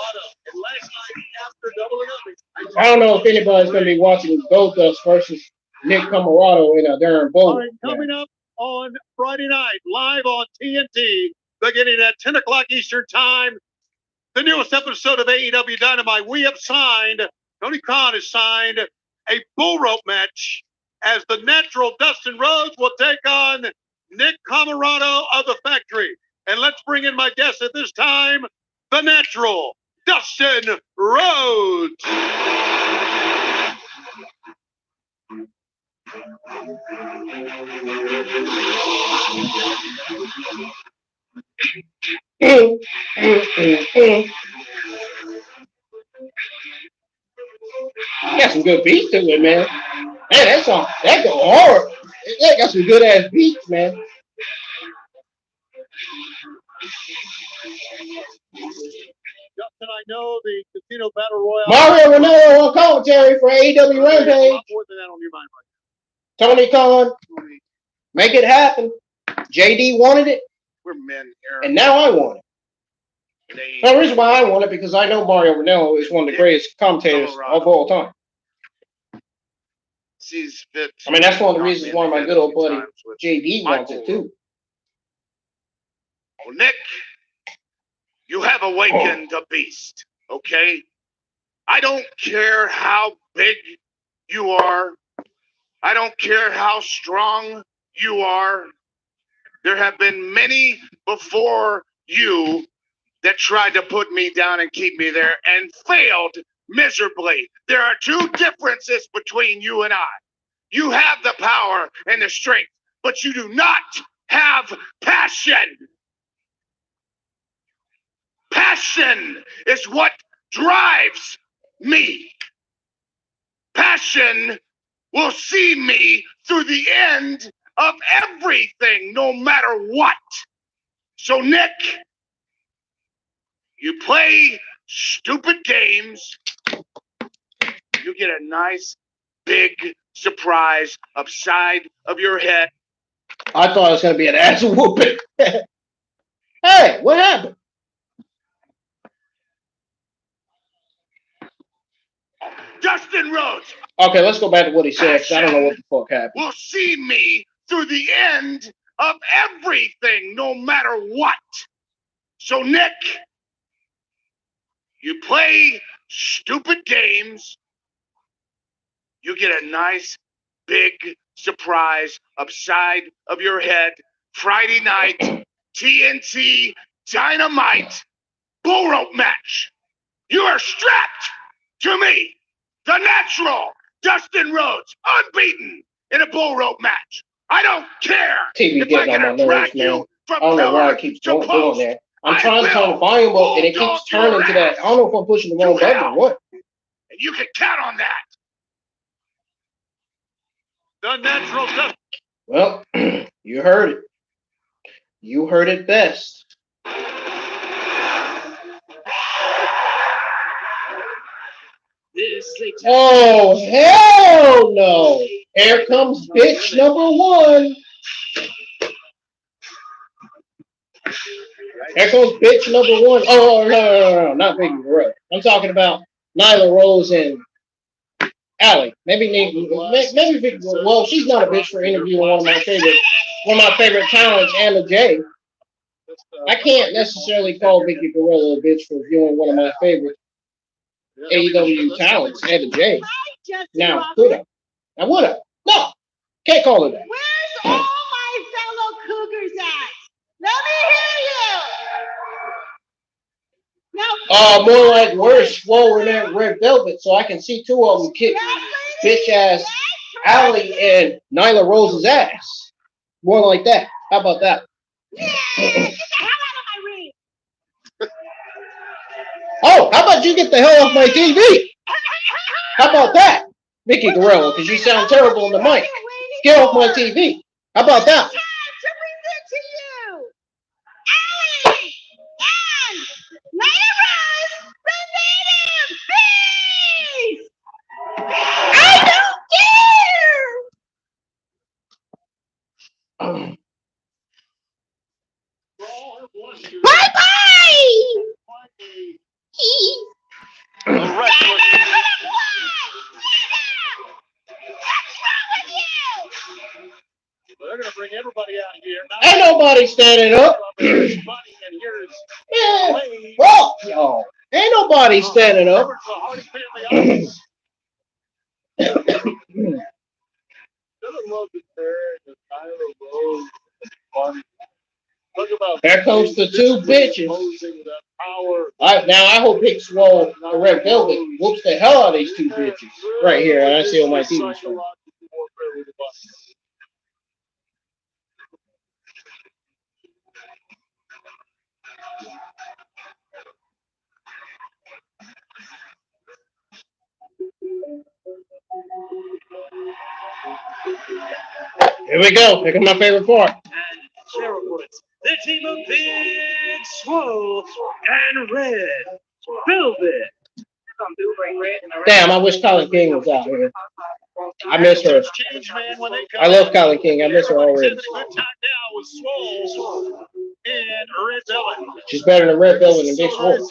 I don't know if anybody's going to be watching Goldust versus Nick Camarado in a darn bowl. Right, coming up on Friday night, live on TNT, beginning at 10 o'clock Eastern Time. The newest episode of AEW Dynamite. We have signed, Tony Khan has signed a bull rope match as the natural Dustin Rhodes will take on Nick Camarado of the Factory. And let's bring in my guest at this time, the natural Dustin Rhodes. Got some good beats to it, man. Man, that song, that go hard. That got some good ass beats, man. Justin, I know the Casino Battle Royale. Mario Ranallo on commentary for AEW Rampage. More than that on your mind, Tony Khan, make it happen. JD wanted it, we're men here. and now I want it. The reason why I want it because I know Mario Ranallo is one of the greatest commentators of all time. I mean, that's one of the reasons why my good old buddy JD wants it too. Well, Nick, you have awakened a beast, okay? I don't care how big you are. I don't care how strong you are. There have been many before you that tried to put me down and keep me there and failed miserably. There are two differences between you and I. You have the power and the strength, but you do not have passion. Passion is what drives me. Passion will see me through the end of everything, no matter what. So, Nick, you play stupid games, you get a nice big surprise upside of your head. I thought it was going to be an ass whooping. Hey, what happened? Dustin Rhodes. Okay, let's go back to what he said, 'cause I don't know what the fuck happened. Will see me through the end of everything, no matter what. So, Nick, you play stupid games, you get a nice big surprise upside of your head. Friday night, TNT Dynamite bull rope match. You are strapped to me, the natural Dustin Rhodes, unbeaten in a bull rope match. I don't care TV if I getting can on my nerves, attract you man. from I don't know why pillar it keeps to doing post. that. I'm I trying to turn the will volume up, and it bulldog keeps turning your to that. I don't know if I'm pushing the wrong button or what. And you can count on that. The natural Dustin. Well, you heard it. You heard it best. Oh, hell no. Here comes bitch number one. Here comes bitch number one. Oh, no, not Vicky Guerrero. I'm talking about Nyla Rose and Allie. Maybe Vicky. Well, she's not a bitch for interviewing one of my favorite talents, Anna Jay. I can't necessarily call Vicky Guerrero a bitch for viewing one of my favorite AEW talents, Anna Jay. Now, could I? I would have. No, can't call her that. Where's all my fellow Cougars at? Let me hear you. Now, More like where's Swole and that Red Velvet, so I can see two of them kick bitch ass Allie and Nyla Rose's ass. More like that. How about that? yeah, get the hell out of my ring. Oh, how about you get the hell off my TV? How about that, Vicky Guerrero? Because you sound terrible on the mic. Get off my TV. How about that? To present to you, Allie Bye-bye! They're going to bring everybody out here. Ain't nobody standing up. And here's Man, fuck y'all. Ain't nobody standing up. Here comes the two bitches. Now I hope Big Swole and Red Velvet whoops the hell out of these two bitches right here. And I see on my TV screen. Here we go. Here comes my favorite part. And here reports the team of Big Swole and Red Velvet. Damn, I wish Colin King was out here. I miss her. I love Colin King. I miss her already. She's better than Red Velvet and Big Swole.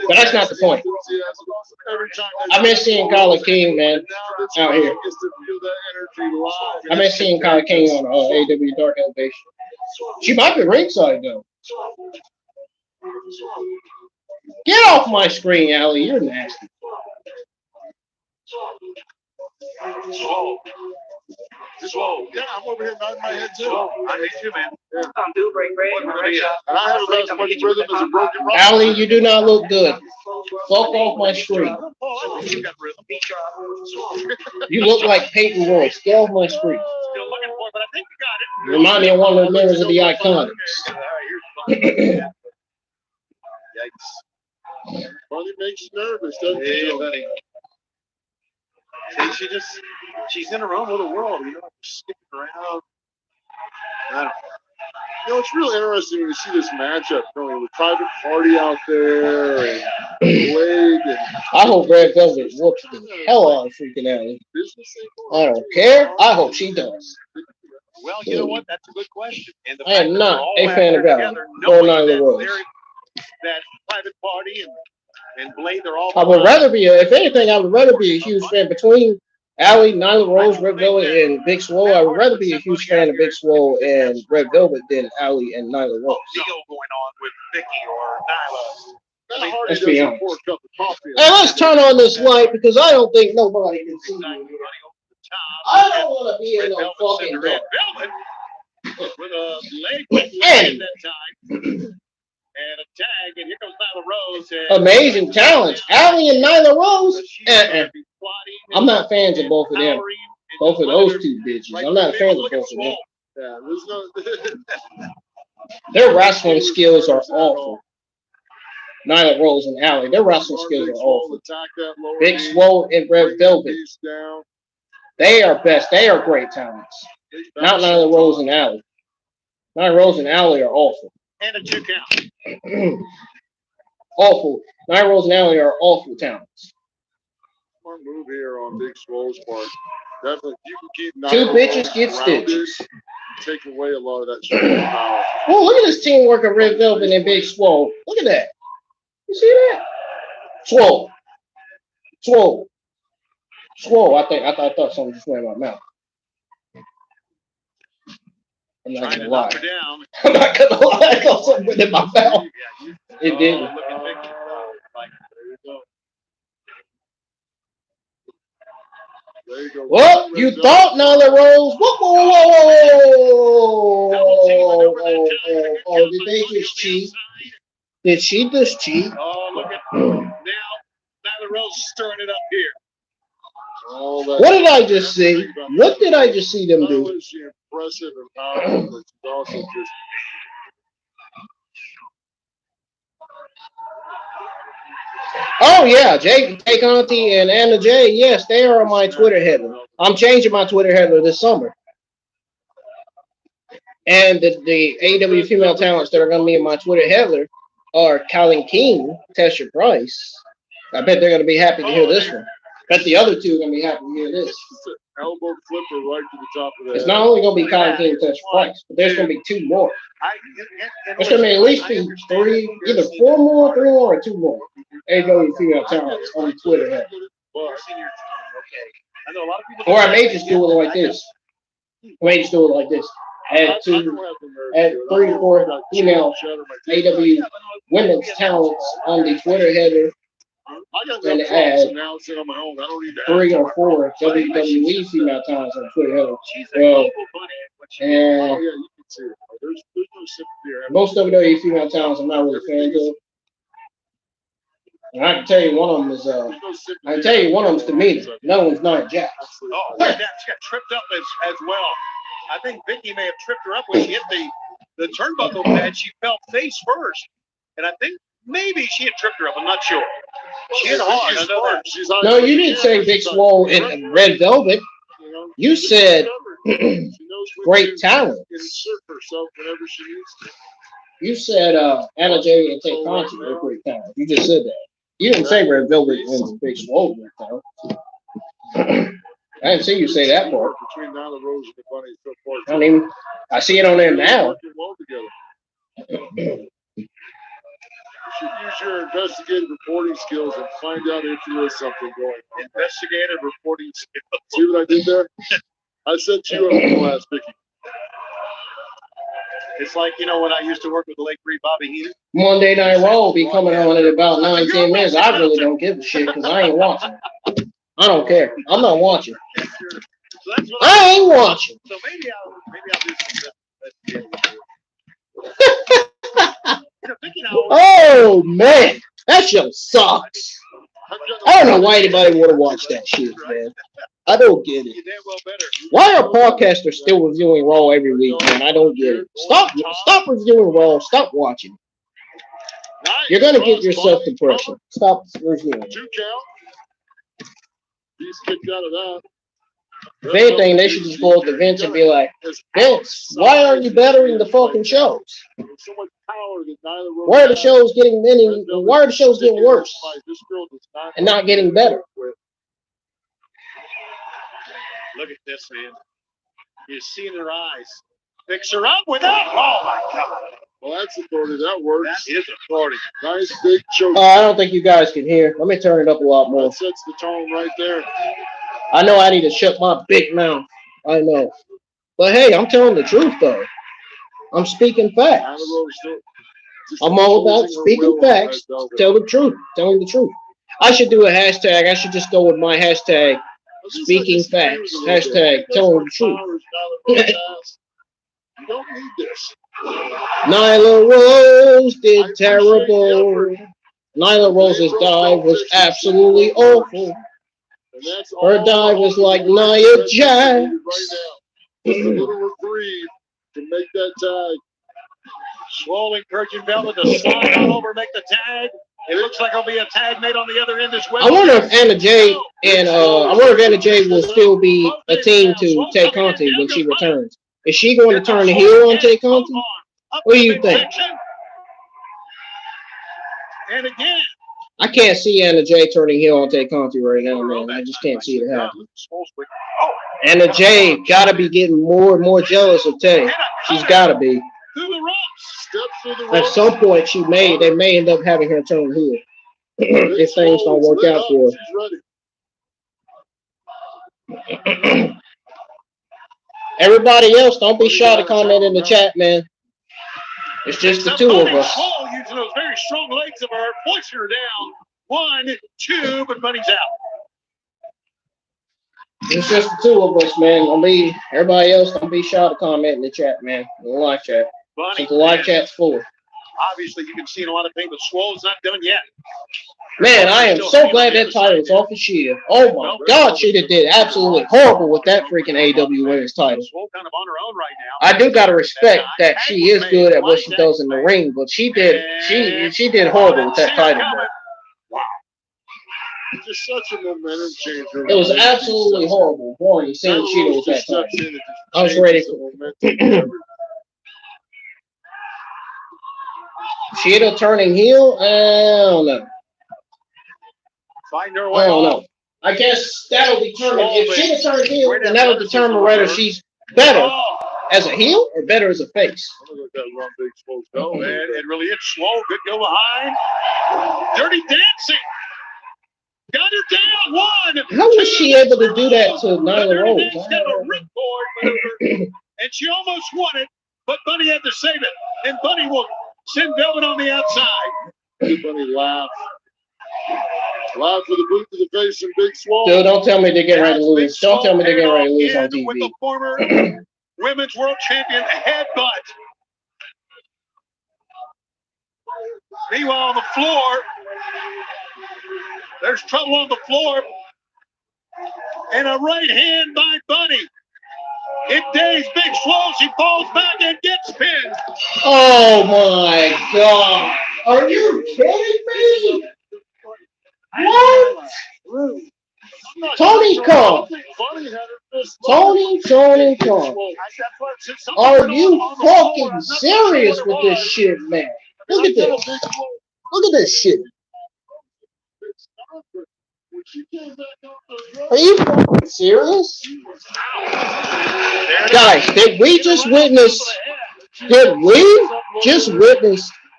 But that's not the point. I miss seeing Colin King, man, out here. I miss seeing Colin King on AEW Dark Elevation. She might be ringside, though. Get off my screen, Allie. You're nasty. Swole. Yeah, I'm over here nodding my head too. I hate you, man. Yeah. And I have about as much rhythm as a broken rock. Allie, you do not look good. Fuck off my screen. You look like Peyton Royce. Get off my screen. Still looking for it, but I think you got it. You remind me of one of the members of the Iconics. Yikes. Money makes you nervous, doesn't it? Hey, buddy. See, she's in her own little world, you know, skipping around. I don't know. You know, it's real interesting when you see this matchup going with Private Party out there and Blade. And I hope Red Velvet whoops the hell out of freaking Allie. I don't care. I hope she does. Well, you know what? That's a good question. And the I am fact that not they're all a out fan there of Allie together, or knowing Nyla that Rose. that Private Party and Blade, they're all. I would rather be, if anything, I would rather be a huge fan between Allie, Nyla Rose, Red Velvet, and Big Swole. I would rather be a huge fan of Big Swole and Red Velvet than Allie and Nyla Rose. Deal going on with Vicky or Nyla. Let's be honest. Hey, let's turn on this light because I don't think nobody can see me. I don't want to be in no fucking dark. With a leg at that time. And a tag, and here comes Nyla Rose. Amazing talents. Allie and Nyla Rose. I'm not fans of both of them. Both of those two bitches. I'm not a fan of both of them. Yeah, there's no. Their wrestling skills are awful. Nyla Rose and Allie. Their wrestling skills are awful. Big Swole and Red Velvet. They are best. They are great talents. Not Nyla Rose and Allie. Nyla Rose and Allie are awful. And a 2 count. Awful. Nyla Rose and Allie are awful talents. Smart move here on Big Swole's part. Definitely, you can keep two bitches get stitches. Take away a lot of that strong power. Oh, look at this teamwork of Red Velvet and Big Swole. Look at that. You see that? Swole. Swole. Swole. I thought something just went in my mouth. I'm not gonna lie. I'm not gonna lie. I got something went in my mouth. It didn't. There you go. Well, you thought Nyla Rose. Whoa. Did they just cheat? Did she just cheat? Oh, look at now. Nyla Rose stirring it up here. What did I just see? What did I just see them do? Impressive and powerful, but she's also just. Oh yeah, Jay Conti and Anna J. Yes, they are on my Twitter header. I'm changing my Twitter header this summer. And the AEW female talents that are going to be in my Twitter header are Colin King, Tesha Price. I bet they're going to be happy to hear this one. Bet the other two are going to be happy to hear this. elbow flipper right to the top of the It's head. not only going to be Conti King touch twice, but there's going to be 2 more. There's going to be at least be 3, either 4 more, 3 more, or 2 more. AEW female talents on Twitter. Okay. I know a lot of people. Or I may just do it like this. Add 3 to 4 female AEW women's talents on the Twitter header. I got And enough add talks announcing on my own. I don't need to 3 or 4 WWE female talents on Twitter header. Well, and Oh, yeah, you can see it. There's no sympathy here. most WWE female talents I'm not really fans of. And I can tell you one of them is There's no sympathy I can tell you one of them's Miedo. Another one's not Jax. Oh, that she got tripped up as well. I think Vicky may have tripped her up when she hit the turnbuckle pad. She fell face first, and I think maybe she had tripped her up. I'm not sure. She hit hard. I know that. No, you didn't say Big Swole in Red Velvet. You said great talent. Insert herself whenever she needs to. You said Anna Jay and Tate Conti were great talent. You just said that. You didn't say Red Velvet and Big Swole were talent. I didn't see you say that part. Between Nyla, Rosa, and the Bunny, so far. I mean, I see it on there now. Working well together. You should use your investigative reporting skills and find out if there is something going on. Investigative reporting skills. See what I did there? I set you up in class, Vicky. It's like, when I used to work with the late great Bobby Heenan. Monday Night Raw will be coming on in about 9-10 minutes. I really don't give a shit because I ain't watching. I don't care. I'm not watching. So that's what I ain't watching. So maybe I'll do some investigating. Oh man, that show sucks. I don't know why anybody would have watched that shit, man. I don't get it. You damn well better. Why are podcasters still reviewing Raw every week, man? I don't get it. Stop reviewing Raw. Stop watching. You're gonna get yourself depression. Stop reviewing. 2 count. He's kicked out of that. If anything, they should just go up to Vince and be like, Vince, why aren't you bettering the fucking shows? So much power that Nyla Rose Why are the shows getting why are the shows getting worse and not getting better? Look at this, man. You see in her eyes. Fix her up without. Oh my God. Well, that's authority. That works. That is authority. Nice big choke. I don't think you guys can hear. Let me turn it up a lot more. That sets the tone right there. I know I need to shut my big mouth. I know. But hey, I'm telling the truth, though. I'm speaking facts. I'm all about speaking facts. Tell the truth. Telling the truth. I should do a hashtag. I should just go with my hashtag, speaking facts. Hashtag, telling the truth. You don't need this. Nyla Rose did terrible. Nyla Rose's dive was absolutely awful. Her dive was like Nia Jax. Just a little reprieve to make that tag. Swole encouraging Velvet to slide on over, make the tag. It looks like there'll be a tag made on the other end as well. I wonder if Anna Jay will still be a team to Tate Conti when she returns. Is she going to turn the heel on Tate Conti? What do you think? And again. I can't see Anna Jay turning heel on Tate Conti right now, man. I just can't see it happen. Anna Jay got to be getting more and more jealous of Tate. She's got to be. At some point, they may end up having her turn heel if things don't work out for her. Everybody else, don't be shy to comment in the chat, man. It's just the 2 of us. Swole using those very strong legs of her, pushing her down. 1, 2, but Bunny's out. It's just the 2 of us, man. Everybody else, don't be shy to comment in the chat, man. In the live chat. Since the live chat's full. Obviously, you can see in a lot of pain, but Swole's not done yet. Man, I am so glad that title's off of Shia. Oh my God, Shia did absolutely horrible with that freaking AEW Women's title. Swole kind of on her own right now. I do gotta respect that she is good at what she does in the ring, but she did horrible with that title. Wow. Just such a momentum changer. It was absolutely horrible. Boy, you seen Shia with that title. I was ready for Shia turning heel? I don't know. Find her I way don't off. know. I guess that'll determine if she turns heel, then that'll determine whether she's better as a heel or better as a face. Go, man. It really is slow. Good go behind. Dirty dancing. Got her down. One. How was she able to do that to Nyla Rose? And she almost won it, but Bunny had to save it. And Bunny will send Velvet on the outside. Bunny laugh. Laugh for the boot to the face and Big Swole. Dude, don't tell me they're getting ready to lose. Don't tell me they're getting ready to lose on TV. With the former women's world champion headbutt. Meanwhile, on the floor, there's trouble on the floor. And a right hand by Bunny. It dazed Big Swole. She falls back and gets pinned. Oh my God. Are you kidding me? What? Tony Khan. Tony Khan. Are you fucking serious with this shit, man? Look at this. Look at this shit. Are you fucking serious? Guys, did we just witness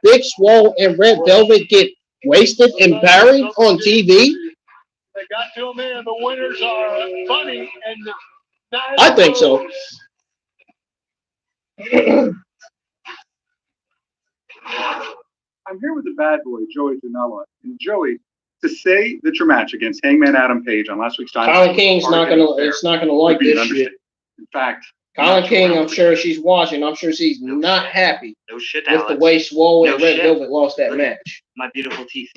Big Swole and Red Velvet get wasted and buried on TV? They got to him in. The winners are Bunny and Nyla. I think so. I'm here with the bad boy, Joey Janela. And Joey, to say that your match against Hangman Adam Page on last week's time, Colin King's not gonna like this shit. In fact, Colin King, I'm sure she's watching. I'm sure she's not happy No shit, with Alex. the way Swole and No Red shit. Velvet lost that Look match. My beautiful teeth.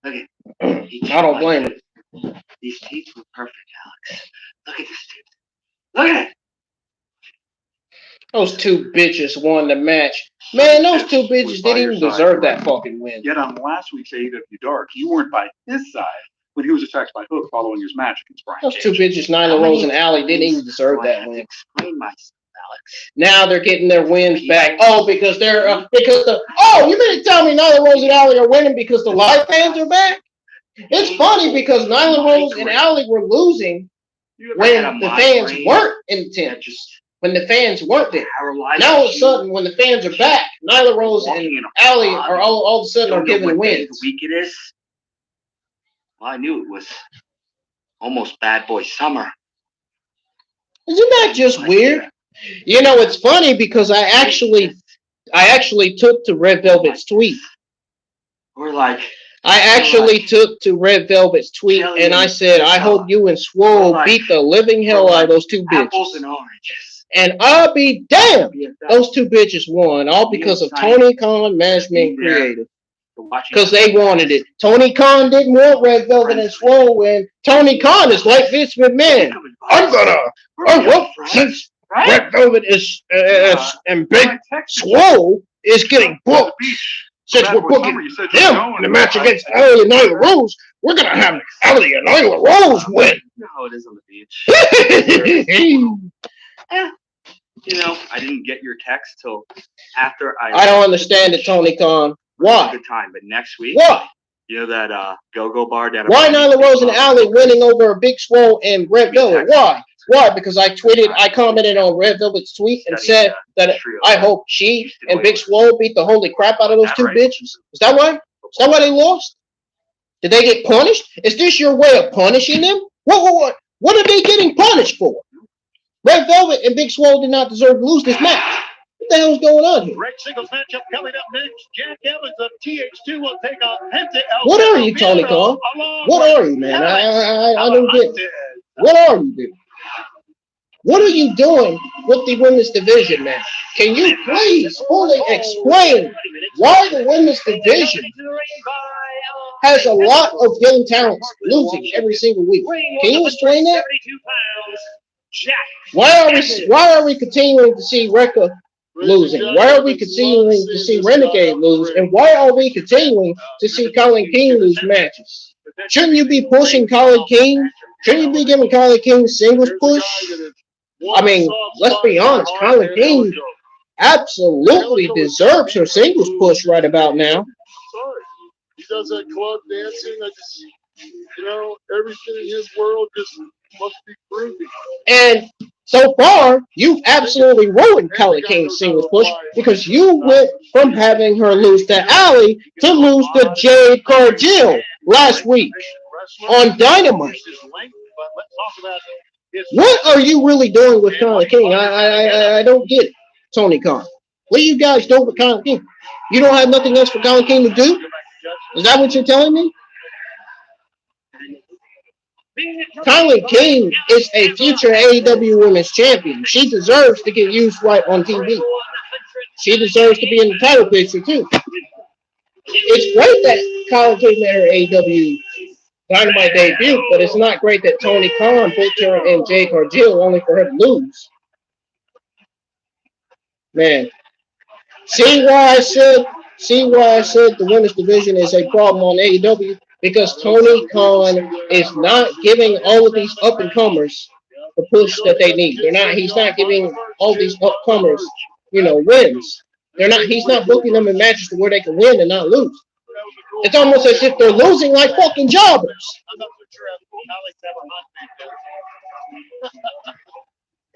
Look at I don't blame it. These teeth were perfect, Alex. Look at this tooth. Look at it. Those two bitches won the match. Man, those two bitches didn't even deserve that fucking win. Yet on last week's AEW Dark, you weren't by his side when he was attacked by Hook following his match against Brian Those Cage. two bitches, Nyla Rose and Allie, didn't even deserve that win. Explain myself, Alex. Now they're getting their wins back. Oh, because they're you mean to tell me Nyla Rose and Allie are winning because the live fans are back? It's funny because Nyla Rose and Allie were losing when the fans weren't in attendance. When the fans weren't there. Now all of a sudden, when the fans are back, Nyla Rose and Allie are all of a sudden are giving wins. Week it is. Well, I knew it was almost Bad Boy Summer. Isn't that just weird? You know, it's funny because I actually took to Red Velvet's tweet. We're like. I actually took to Red Velvet's tweet and I said, I hope you and Swole beat the living hell out of those two bitches. Apples and oranges. And I'll be damned, those two bitches won, all because of Tony Khan, management creative. Because they wanted it. Tony Khan didn't want Red Velvet and Swole win. Tony Khan is like Vince McMahon. Since Red Velvet is and Big Swole is getting booked. Since we're booking him in the match against Allie and Nyla Rose, we're going to have Allie and Nyla Rose win. No, it is on the beach. You know, I didn't get your text till after I don't understand it, Tony Khan. Why? Good time, but next week. Why? You know that go-go bar down. Why Nyla Rose and Allie winning over Big Swole and Red Velvet? Why? Why? Because I commented on Red Velvet's tweet and said that I hope she and Big Swole beat the holy crap out of those two bitches. Is that why? Is that why they lost? Did they get punished? Is this your way of punishing them? What are they getting punished for? Red Velvet and Big Swole did not deserve to lose this match. What the hell's going on here? Great singles matchup coming up next. Jack Evans of TH2 will take on Penta. What are you, Tony Khan? What are you, man? I don't get it. What are you doing? What are you doing with the women's division, man? Can you please fully explain why the women's division has a lot of young talents losing every single week? Can you explain that? Why are we continuing to see Reka losing? Why are we continuing to see Renegade lose? And why are we continuing to see Colin King lose matches? Shouldn't you be pushing Colin King? Shouldn't you be giving Colin King singles push? I mean, let's be honest, Colin King absolutely deserves her singles push right about now. He does that club dancing. You know, everything in his world just must be groovy. And so far, you've absolutely ruined Kelly King's singles push because you went from having her lose to Allie to lose to Jade Cargill last week on Dynamite. What are you really doing with Kelly King? I don't get it, Tony Khan. What are you guys doing with Kelly King? You don't have nothing else for Kelly King to do? Is that what you're telling me? Kylie King is a future AEW Women's Champion. She deserves to get used right on TV. She deserves to be in the title picture too. It's great that Kylie King made her AEW Dynamite debut, but it's not great that Tony Khan put her in Jade Cargill only for her to lose. Man, see why I said the women's division is a problem on AEW? Because Tony Khan is not giving all of these up and comers the push that they need. He's not giving all these upcomers, wins. He's not booking them in matches to where they can win and not lose. It's almost as if they're losing like fucking jobbers.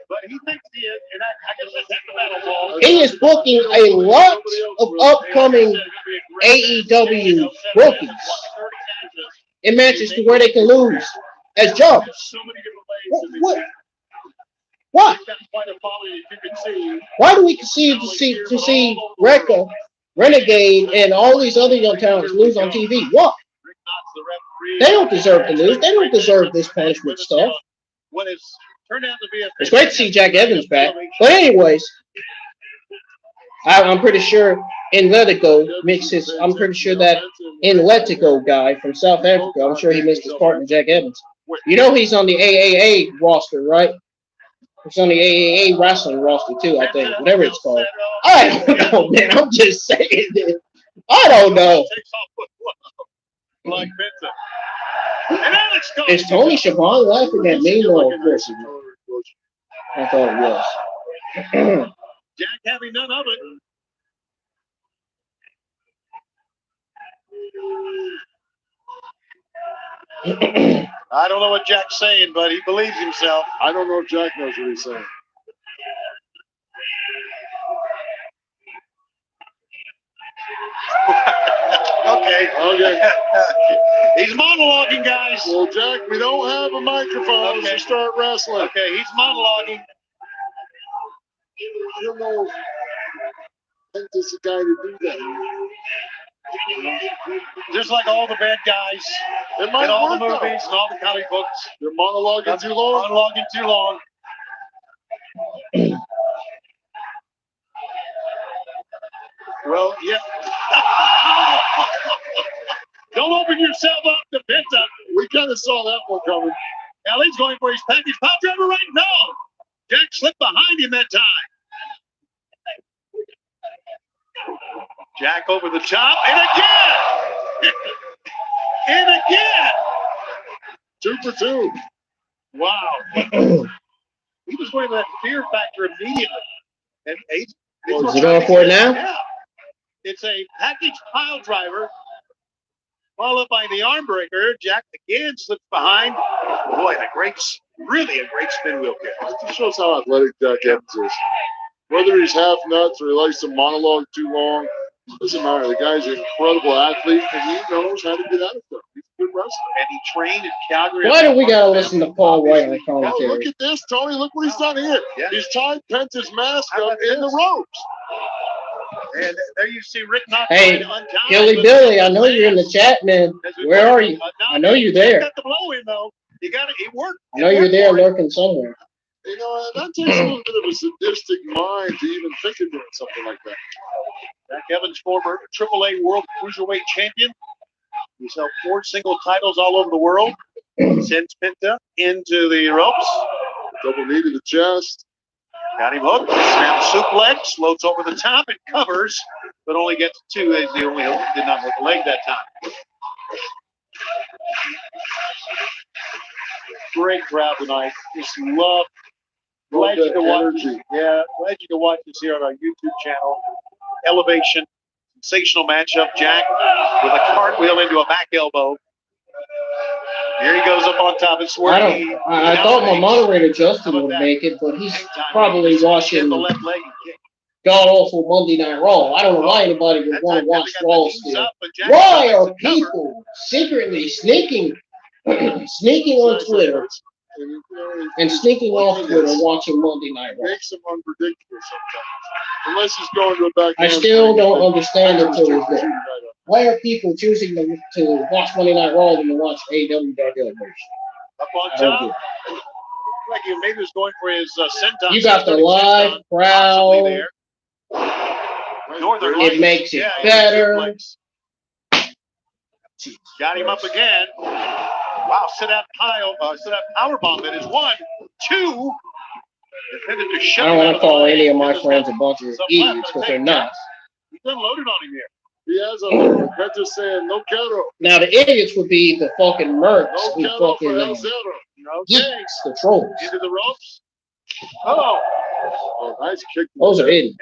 But he thinks he is, and I guess that's the battle ball. He is booking a lot of upcoming AEW rookies in matches to where they can lose as jobbers. What? Why? Why do we continue to see Reka, Renegade, and all these other young talents lose on TV? What? They don't deserve to lose. They don't deserve this punishment stuff. It's great to see Jack Evans back. But anyways, I'm pretty sure in Letigo mixes. I'm pretty sure that in Letigo guy from South Africa, I'm sure he missed his partner Jack Evans. You know he's on the AAA roster, right? He's on the AAA wrestling roster too, I think. Whatever it's called. I don't know, man. I'm just saying it. I don't know. Like Penta. Is Tony Schiavone laughing at me? No, of course he not. I thought it was. Jack having none of it. I don't know what Jack's saying, but he believes himself. I don't know if Jack knows what he's saying. Okay. Okay. He's monologuing, guys. Well, Jack, we don't have a microphone to start wrestling. Okay, he's monologuing. You don't know if Penta's the guy to do that. Just like all the bad guys It in might all work, the movies though. and all the comic books. You're monologuing too long? Monologuing too long. Well, yeah. Don't open yourself up to Penta. We kind of saw that one coming. Now he's going for his package pop driver right now. Jack slipped behind him that time. Jack over the top, and again! And again! 2 for 2. Wow. He was going to that fear factor immediately. And Is he going for it now? Yeah. It's a package pile driver, followed by the arm breaker. Jack again slips behind. Boy, really a great spin wheel kick. It shows how athletic Jack Evans is. Whether he's half nuts or he likes to monologue too long, doesn't matter. The guy's an incredible athlete, and he knows how to get out of stuff. He's a good wrestler. And he trained in Calgary. Why do we gotta listen to Paul White on Oh, look commentary? at this, Tony. Look what he's done here. Yeah. He's tied Penta's mask How up about in the this? ropes. And there you see Rick not Hey, trying to untie. Hilly Billy, I know you're in the chat, man. Where are you? I know you're there. Got the blow in though. You got it. It worked. I know you're there lurking somewhere. You know, that takes a little bit of a sadistic mind to even think of doing something like that. Jack Evans, former AAA World Cruiserweight Champion. He's held 4 single titles all over the world. Sends Penta into the ropes. Double knee to the chest. Got him hooked. Snap suplex. Floats over the top and covers, but only gets 2 as he only did not hit the leg that time. Great crowd tonight. Just love. Glad you can watch. Yeah, glad you can watch this here on our YouTube channel. Elevation, sensational matchup. Jack with a cartwheel into a back elbow. Here he goes up on top. It's where I thought my moderator Justin would make it, but he's probably watching god awful Monday Night Raw. I don't know why anybody would want to watch Raw still. Why are people secretly sneaking on Twitter and sneaking off Twitter watching Monday Night Raw? It makes them unpredictable sometimes. Unless he's going to a back. I still don't understand it till this day. Why are people choosing to watch Monday Night Raw than to watch AEW Dark Elevation? Up on top. Like he maybe was going for his senton. You got the live crowd. It makes it better. Got him up again. Wow, sit out power bomb. That is 1, 2. I don't want to call any of my friends a bunch of idiots because they're not. He's unloaded on him here. He has a Penta saying no quiero. Now the idiots would be the fucking mercs who fucking geeks, the trolls. Into the ropes. Oh, nice kick. Those are idiots.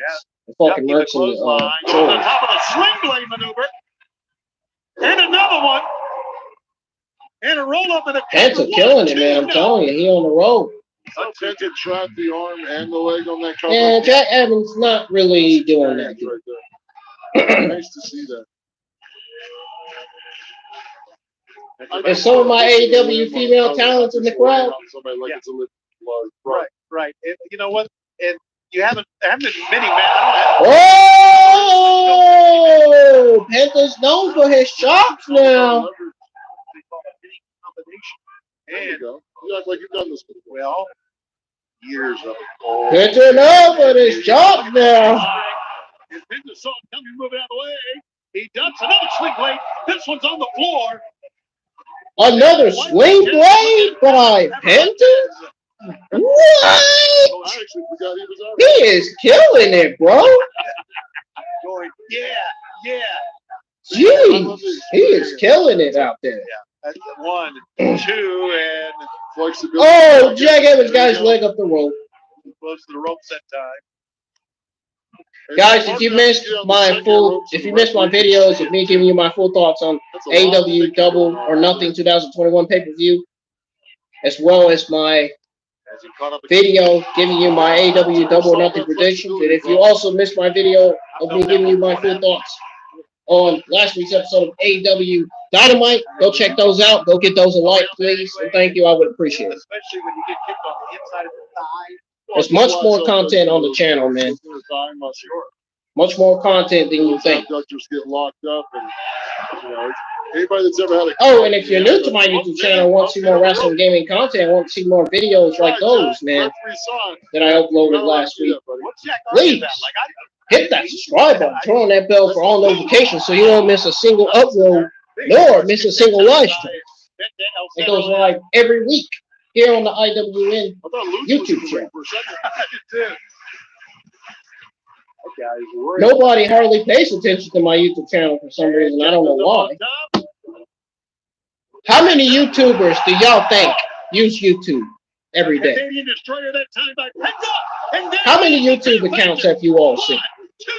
The fucking mercs and the on trolls. top of the swing blade maneuver. And another one. And a roll up and a Penta killing it, man. I'm telling you, he on the road. Penta trapped the arm and the leg on that cover. Yeah, Jack Evans not really doing that good. Nice to see that. And some of my AEW female talents in the crowd. Right. And you know what? And there haven't been many, man. Oh! Penta's known for his chops now. There you go. You act like you've done this before. Well, years of it. Penta known for his chops now. And Penta saw him coming, moving out of the way. He ducks another swing blade. This one's on the floor. Another swing blade by Penta? What? I actually forgot he was out. He is killing it, bro. Going, yeah. Jeez, he is killing it out there. Yeah, that's 1, 2, and flexibility. Oh, Jack Evans got his leg up the rope. Close to the ropes that time. Guys, if you missed my videos of me giving you my full thoughts on AEW Double or Nothing 2021 pay-per-view, as well as my video giving you my AEW Double or Nothing predictions, and if you also missed my video of me giving you my full thoughts on last week's episode of AEW Dynamite, go check those out. Go get those a like, please, and thank you. I would appreciate it. Especially when you get kicked on the inside of the thigh. There's much more content on the channel, man. Much more content than you think. Just get locked up, and anybody that's ever had a. Oh, and if you're new to my YouTube channel, want to see more wrestling gaming content, want to see more videos like those, man, that I uploaded last week, please hit that subscribe button, turn on that bell for all notifications so you don't miss a single upload nor miss a single live stream. It goes live every week here on the IWN YouTube channel. Nobody hardly pays attention to my YouTube channel for some reason. I don't know why. How many YouTubers do y'all think use YouTube every day? How many YouTube accounts have you all seen?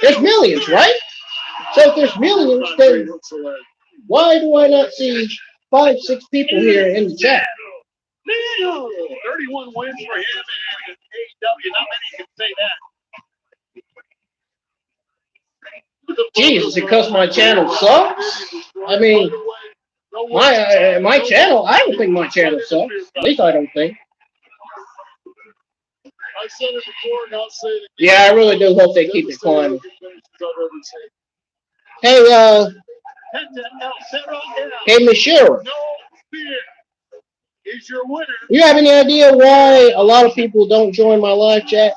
There's millions, right? So if there's millions, then why do I not see 5, 6 people here in the chat? 31 wins for him in AEW. Not many can say that. Jesus, because my channel sucks? I mean, my channel, I don't think my channel sucks. At least I don't think. I said it before, and I'll say it again. Yeah, I really do hope they keep it climbing. Hey, Miss Shira. He's your winner. You have any idea why a lot of people don't join my live chat?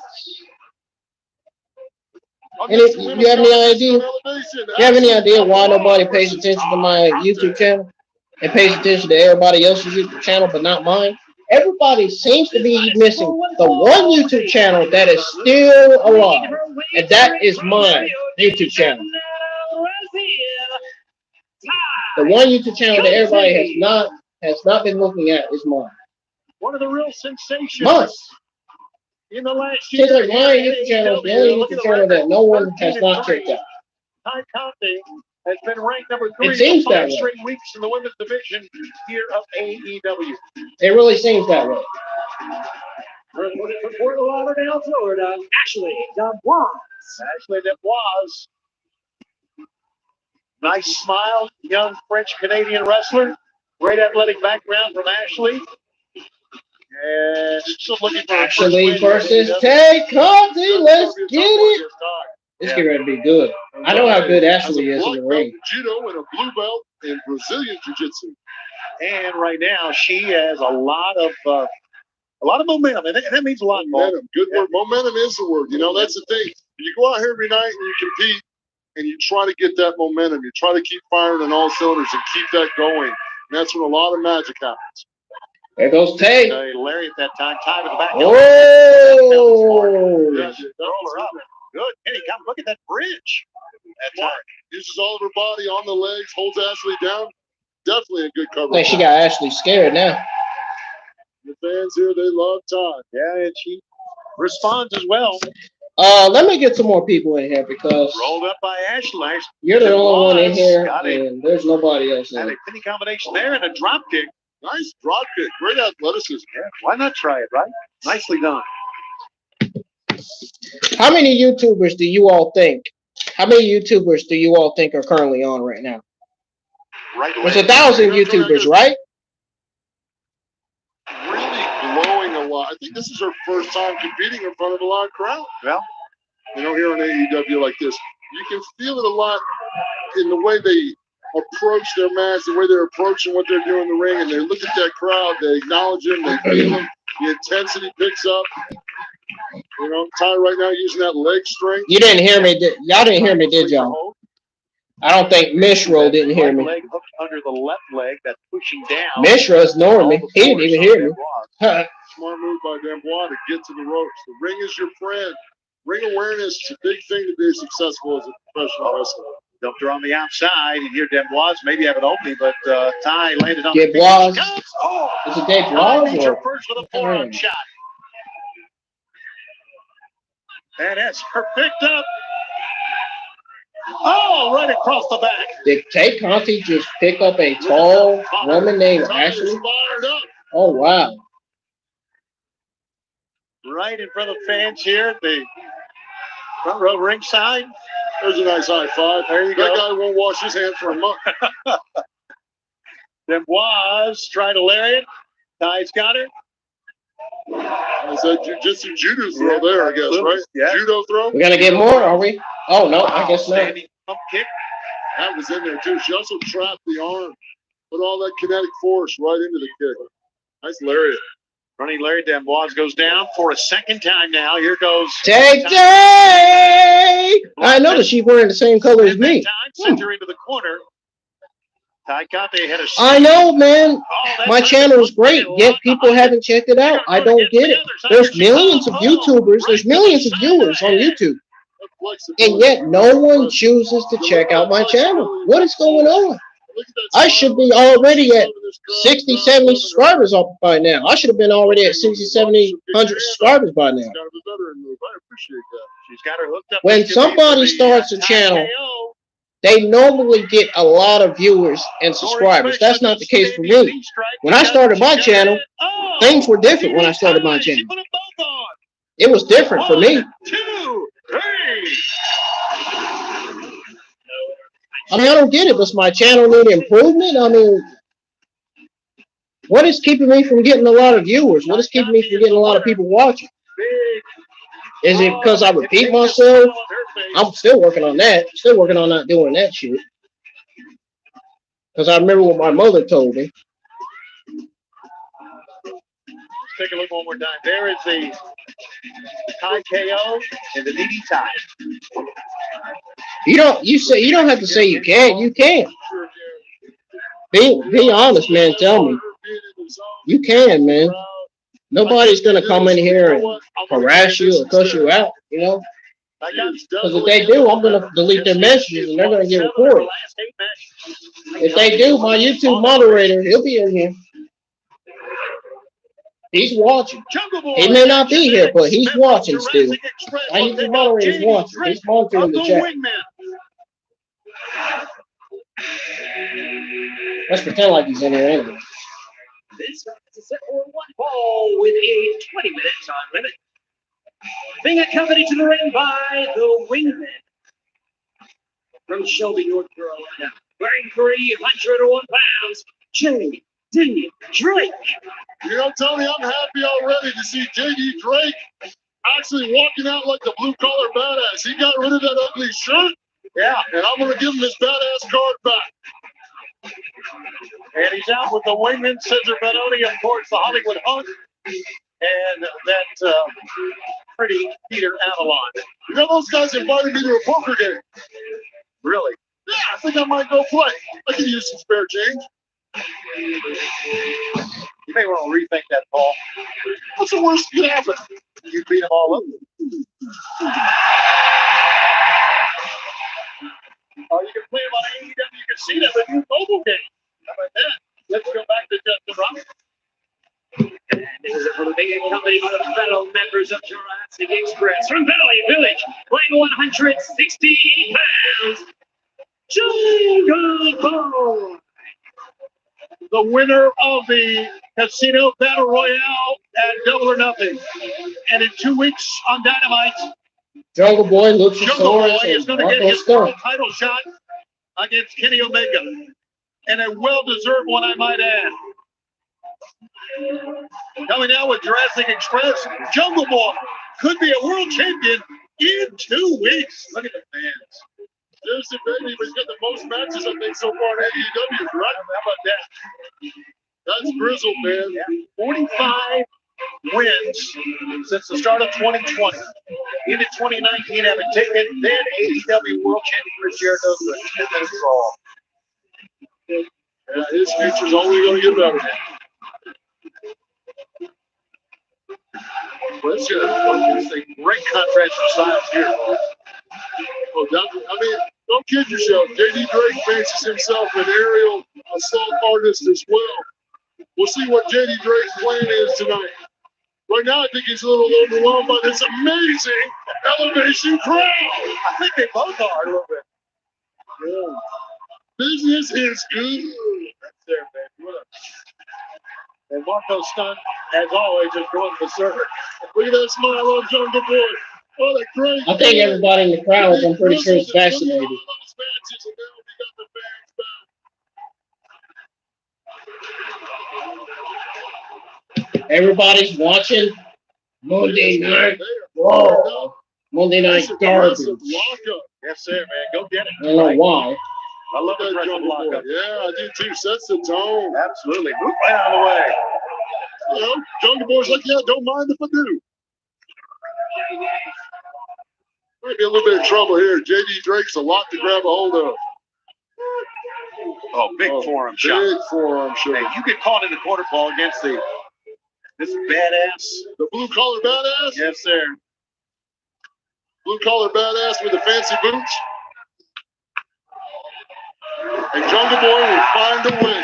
You have any idea? You have any idea why nobody pays attention to my YouTube channel and pays attention to everybody else's YouTube channel but not mine? Everybody seems to be missing the one YouTube channel that is still alive, and that is my YouTube channel. The one YouTube channel that everybody has not been looking at is mine. One of the real sensations. Mine. In the last year, seems like my YouTube channel is the only YouTube channel that no one has not checked out. Conti has been ranked number 3 It seems for 5 that way. straight weeks in the women's division here of AEW. It really seems that way. From Fort Lauderdale, Florida, Ashley Dubois. Ashley Dubois. Nice smile, young French-Canadian wrestler. Great athletic background from Ashley. And still looking for Ashley versus Tate. Conti, let's get it. This get ready to be good. I know how good Ashley is in the ring. Judo and a blue belt in Brazilian Jiu-Jitsu. And right now, she has a lot of momentum, and that means a lot. Momentum, good word. Momentum is the word. You know, that's the thing. You go out here every night and you compete, and you try to get that momentum. You try to keep firing on all cylinders and keep that going. And that's when a lot of magic happens. There goes Tate. Larry at that time, tied to the back. Oh! Roll her up. Good. Kenny, come look at that bridge. That time. Uses all of her body on the legs, holds Ashley down. Definitely a good cover. I think she got Ashley scared now. The fans here, they love Todd. Yeah, and she responds as well. Let me get some more people in here because rolled up by Ashley. You're the only one in here, and there's nobody else in Had here. a penny combination there and a drop kick. Nice drop kick. Great athleticism. Yeah, why not try it, right? Nicely done. How many YouTubers do you all think? How many YouTubers do you all think are currently on right now? Right away. There's 1,000 YouTubers, right? Really glowing a lot. I think this is her first time competing in front of a live crowd. Well, you know, here on AEW like this, you can feel it a lot in the way they approach their match, the way they're approaching what they're doing in the ring, and they look at that crowd, they acknowledge them, they feel them, the intensity picks up. You know, Ty right now using that leg strength. You didn't hear me. Y'all didn't hear me, did y'all? I don't think Mishra didn't hear me. Leg hooked under the left leg, that's pushing down. Mishra's ignoring me. He didn't even hear me. Smart move by Dubois to get to the ropes. The ring is your friend. Ring awareness is a big thing to be successful as a professional wrestler. Dumped her on the outside, and here Dubois maybe have an opening, but Ty landed on Dubois. the feet. Oh! Is it Dubois? First with a forearm shot. And that's her picked up. Oh, right across the back. Did Tate Conti just pick up a tall woman named Ashley? Oh, wow. Right in front of the fans here at the front row ringside. There's a nice high five. There you go. That guy won't wash his hands for a month. Dubois tried a lariat. Ty's got her. Is that jiu-jitsu judo throw there, I guess, right? Yeah. Judo throw? We're going to get more, are we? Oh, no, I guess not. Standing pump kick. That was in there, too. She also trapped the arm. Put all that kinetic force right into the kick. Nice lariat. Running Larry Dubois goes down for a second time now. Here goes Tate! I noticed she's wearing the same color as me. Sent her into the corner. Ty Conti had a. I know, man. My channel is great, yet people haven't checked it out. I don't get it. There's millions of YouTubers. There's millions of viewers on YouTube. And yet no one chooses to check out my channel. What is going on? I should be already at 60, 70 subscribers by now. I should have been already at 60, 70, 100 subscribers by now. She's got her hooked up. When somebody starts a channel, they normally get a lot of viewers and subscribers. That's not the case for me. When I started my channel, things were different when I started my channel. It was different for me. 2, 3. I mean, I don't get it. Does my channel need improvement? I mean, what is keeping me from getting a lot of viewers? What is keeping me from getting a lot of people watching? Is it because I repeat myself? I'm still working on that. Still working on not doing that shit. Because I remember what my mother told me. Let's take a look one more time. There is a Thai KO and the DD tie. You don't have to say you can't. You can. Be honest, man. Tell me. You can, man. Nobody's gonna come in here and harass you or cuss you out, you know. Because if they do, I'm gonna delete their messages and they're gonna get recorded. If they do, my YouTube moderator, he'll be in here. He's watching. He may not be here, but he's watching still. My YouTube moderator is watching. He's monitoring the chat. Let's pretend like he's in here anyway. This is set for one fall with a 20-minute time limit. Being accompanied to the ring by the Wingmen from Shelby, North Carolina, weighing 301 pounds, J.D. Drake. You know, Tony, I'm happy already to see J.D. Drake actually walking out like the blue-collar badass. He got rid of that ugly shirt. Yeah. And I'm going to give him his badass card back. And he's out with the Wingman, Cesar Benoni, of course, the Hollywood Hunk, and that pretty Peter Avalon. You know, those guys invited me to a poker game. Really? Yeah, I think I might go play. I can use some spare change. You may want to rethink that, Paul. What's the worst that could happen? You beat them all up. Oh, you can play them on AEW. You can see them in the mobile game. How about that? Let's go back to Justin Robyn. And this is for the big company by the fellow members of Jurassic Express from Valley Village, weighing 168 pounds, Jungle Boy. The winner of the Casino Battle Royale at Double or Nothing. And in 2 weeks on Dynamite, Jungle Boy, Luchasaurus, Jungle Boy is going to get his Marco world title shot against Kenny Omega. And a well-deserved one, I might add. Coming out with Jurassic Express, Jungle Boy could be a world champion in 2 weeks. Look at the fans. Seriously, baby, he's got the most matches, I think, so far in AEW, right? How about that? That's grizzled, man. 45 wins since the start of 2020. Into 2019, having taken then AEW World Champion Chris Jericho to a 10-minute draw. Yeah, his future's only going to get better. Let's get a great contrast for Styles here. Oh, I mean, don't kid yourself. J.D. Drake fancies himself an aerial assault artist as well. We'll see what J.D. Drake's plan is tonight. Right now, I think he's a little overwhelmed by this amazing elevation crowd. I think they both are a little bit. Yeah. Business is good. That's there, man. What up? And Marco's stunt, as always, is going berserk. Look at that smile on Jungle Boy. Oh, that great. I think everybody in the crowd, I'm pretty sure, is vaccinated. Everybody's watching Monday Night Raw. Monday Night Garbage. Yes, sir, man. Go get it. I don't know why. I love that Jungle Boy. Yeah, I do too. Sets the tone. Absolutely. Move right out of the way. You know, Jungle Boy's like, yeah, don't mind if I do. Might be a little bit of trouble here. J.D. Drake's a lot to grab a hold of. Oh, big forearm shot. Big forearm shot. Hey, you get caught in the quarter ball against this badass. The blue-collar badass? Yes, sir. Blue-collar badass with the fancy boots. And Jungle Boy will find a way.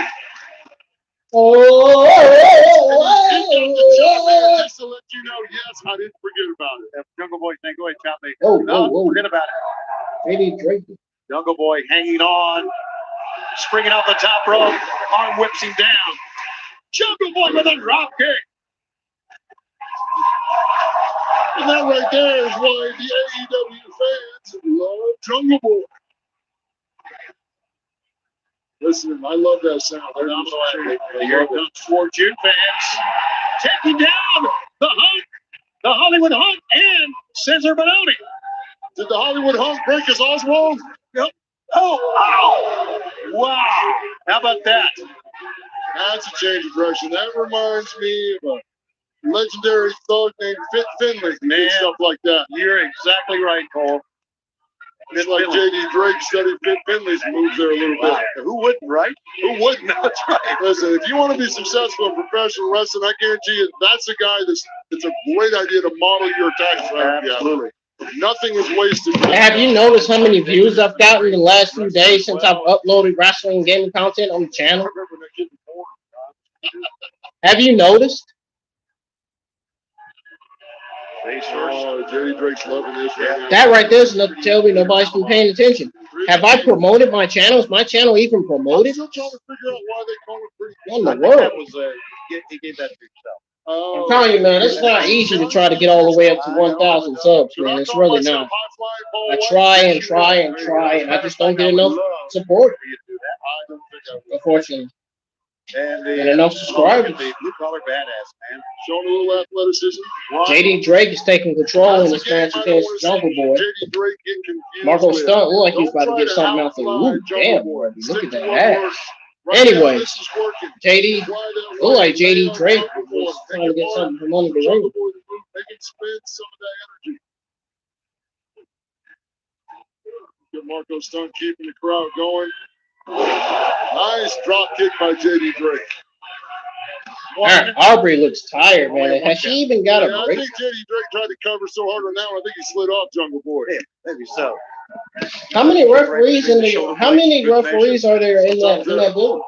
Just to let you know, yes, I didn't forget about it. If Jungle Boy thing, go ahead, chop me. Oh, forget about it. J.D. Drake. Jungle Boy hanging on, springing off the top rope, arm whips him down. Jungle Boy with a drop kick. And that right there is why the AEW fans love Jungle Boy. Listen, I love that sound. Here it comes towards you, fans. Taking down the Hunk, the Hollywood Hunk, and Cesar Benoni. Did the Hollywood Hunk break his Oswald? Yep. Oh, ow. Wow. How about that? That's a change of direction. That reminds me of a legendary thug named Fit Finley. Man, stuff like that. You're exactly right, Cole. It's like J.D. Drake studied Fit Finley's moves there a little bit. Who wouldn't, right? Who wouldn't? That's right. Listen, if you want to be successful in professional wrestling, I guarantee you that's a guy it's a great idea to model your attack strategy. Absolutely. Nothing is wasted. Have you noticed how many views I've gotten in the last few days since I've uploaded wrestling and gaming content on the channel? Have you noticed? Oh, J.D. Drake's loving this right now. That right there is enough to tell me nobody's been paying attention. Have I promoted my channel? Is my channel even promoted? I'm still trying to figure out why they call it pretty. What in the I think world? that was he gave that to himself. I'm telling you, man, it's not easy to try to get all the way up to 1,000 subs, man. It's really not. I try, and I just don't get enough support, unfortunately. And enough subscribers. The blue collar badass, man. Showing a little athleticism. JD Drake is taking control in this match against Jungle Boy. JD Drake getting confused Marco with. Stunt looked like he was about to get something out there. Ooh, damn, boy. Look at that ass. Anyway, JD looked like JD Drake was trying to get something from under the ring. They can spend some of that energy. Good Marco Stunt keeping the crowd going. Nice drop kick by JD Drake. Aubrey looks tired, man. Has she even got a I break? think JD Drake tried to cover so hard on that one. I think he slid off Jungle Boy. Yeah, maybe so. How many referees are there in that building?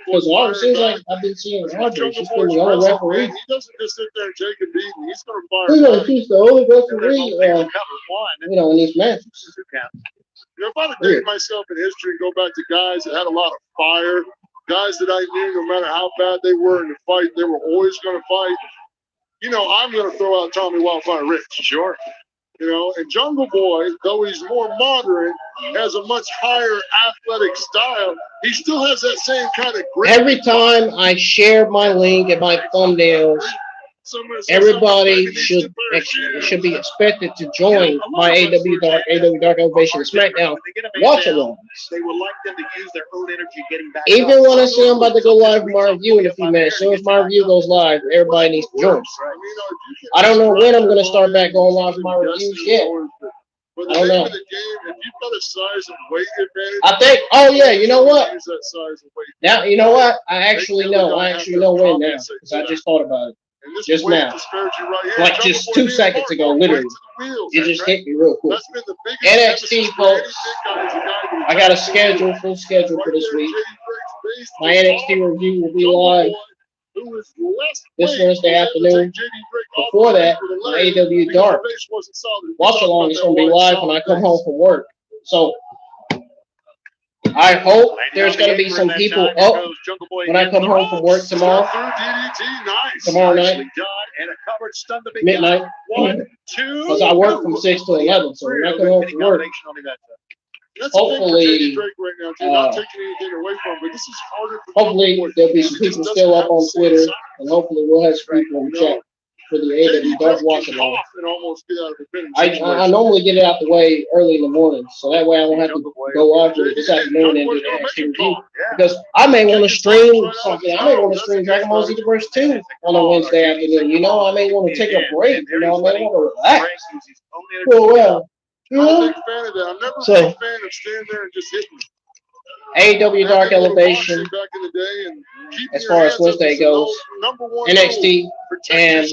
Because it seems like I've been seeing Audrey. She's been the only referee. He doesn't just sit there and take a beat. He's going to fire. Who's going to choose the only referee, in these matches? If I'd have dated myself in history and go back to guys that had a lot of fire, guys that I knew no matter how bad they were in the fight, they were always going to fight. I'm going to throw out Tommy Wildfire Rich. Sure. And Jungle Boy, though he's more modern, has a much higher athletic style. He still has that same kind of grit. Every time I share my link and my thumbnails, everybody should be expected to join my AEW Dark Elevation SmackDown watch-alongs. They would like them to use their own energy getting back. Even when I say I'm about to go live for my review in a few minutes, as soon as my review goes live, everybody needs to join. I don't know when I'm going to start back going live for my reviews yet. I don't know. If you've got a size and weight advantage, I think. Oh yeah, you know what? Now you know what? I actually know when now because I just thought about it. Just now. Like just 2 seconds ago, literally. It just hit me real quick. NXT, folks. I got a full schedule for this week. My NXT review will be live this Wednesday afternoon. Before that, my AEW Dark watch along is going to be live when I come home from work. So I hope there's going to be some people up when I come home from work tomorrow night, midnight, because I work from 6 to 11. So when I come home from work, hopefully there'll be some people still up on Twitter, and hopefully we'll have some people in the chat for the AEW Dark watch along. I normally get it out the way early in the morning, so that way I won't have to go off this afternoon and do the NXT review. Because I may want to stream something. I may want to stream Dragon Ball Z Verse 2 on a Wednesday afternoon. I may want to take a break. I may want to relax. Well, I'm a big fan of that. I'm never a big fan of standing there and just hitting. AEW Dark Elevation, as far as Wednesday goes, NXT, and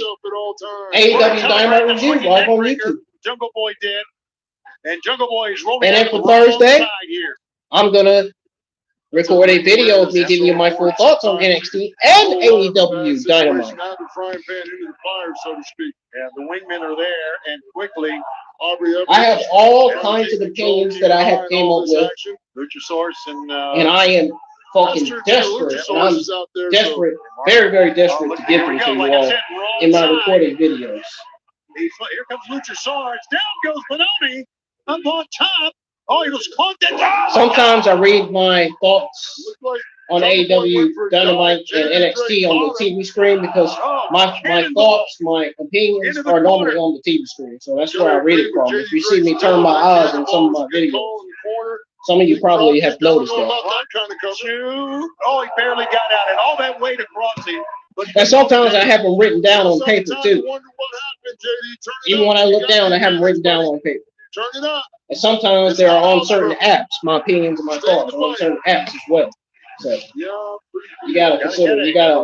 AEW Dynamite Review live on YouTube. Jungle Boy did, and Jungle Boy is rolling. And then for Thursday, I'm gonna record a video of me giving you my full thoughts on NXT and AEW Dynamite. Yeah, the wingmen are there, and quickly, I have all kinds of opinions that I have came up with, and I am fucking desperate. And I'm desperate, very, very desperate to give them to you all in my recording videos. Here comes Luchasaurus. Down goes Bononi up on top. Oh, he was clunked it down. Sometimes I read my thoughts on AEW Dynamite and NXT on the TV screen because my thoughts, my opinions are normally on the TV screen. So that's where I read it from. If you see me turn my eyes in some of my videos, some of you probably have noticed that. Oh, he barely got out, and all that weight across him. And sometimes I have them written down on paper too. Even when I look down, I have them written down on paper. And sometimes they are on certain apps. My opinions and my thoughts are on certain apps as well. So you gotta consider, you gotta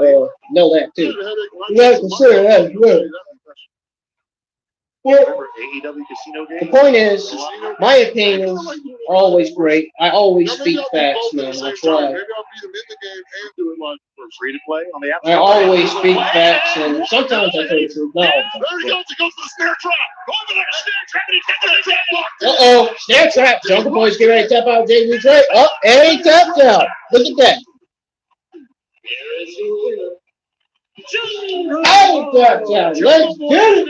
know that too. You gotta consider that as well. Well, the point is, my opinions always great. I always speak facts, both at man. the I same try. time. Maybe I'll beat them in the game and do it live first. Free to play on the app. I always speak facts, and sometimes I tell the truth. No. There he goes. He goes for the snare trap. Over there, snare trap, and he gets the trap locked in. Uh-oh, snare trap. Jungle Boy's getting ready to tap out JV Drake. Oh, and he tapped out. Look at that. Here is your winner. Oh, he tapped out. Let's get it.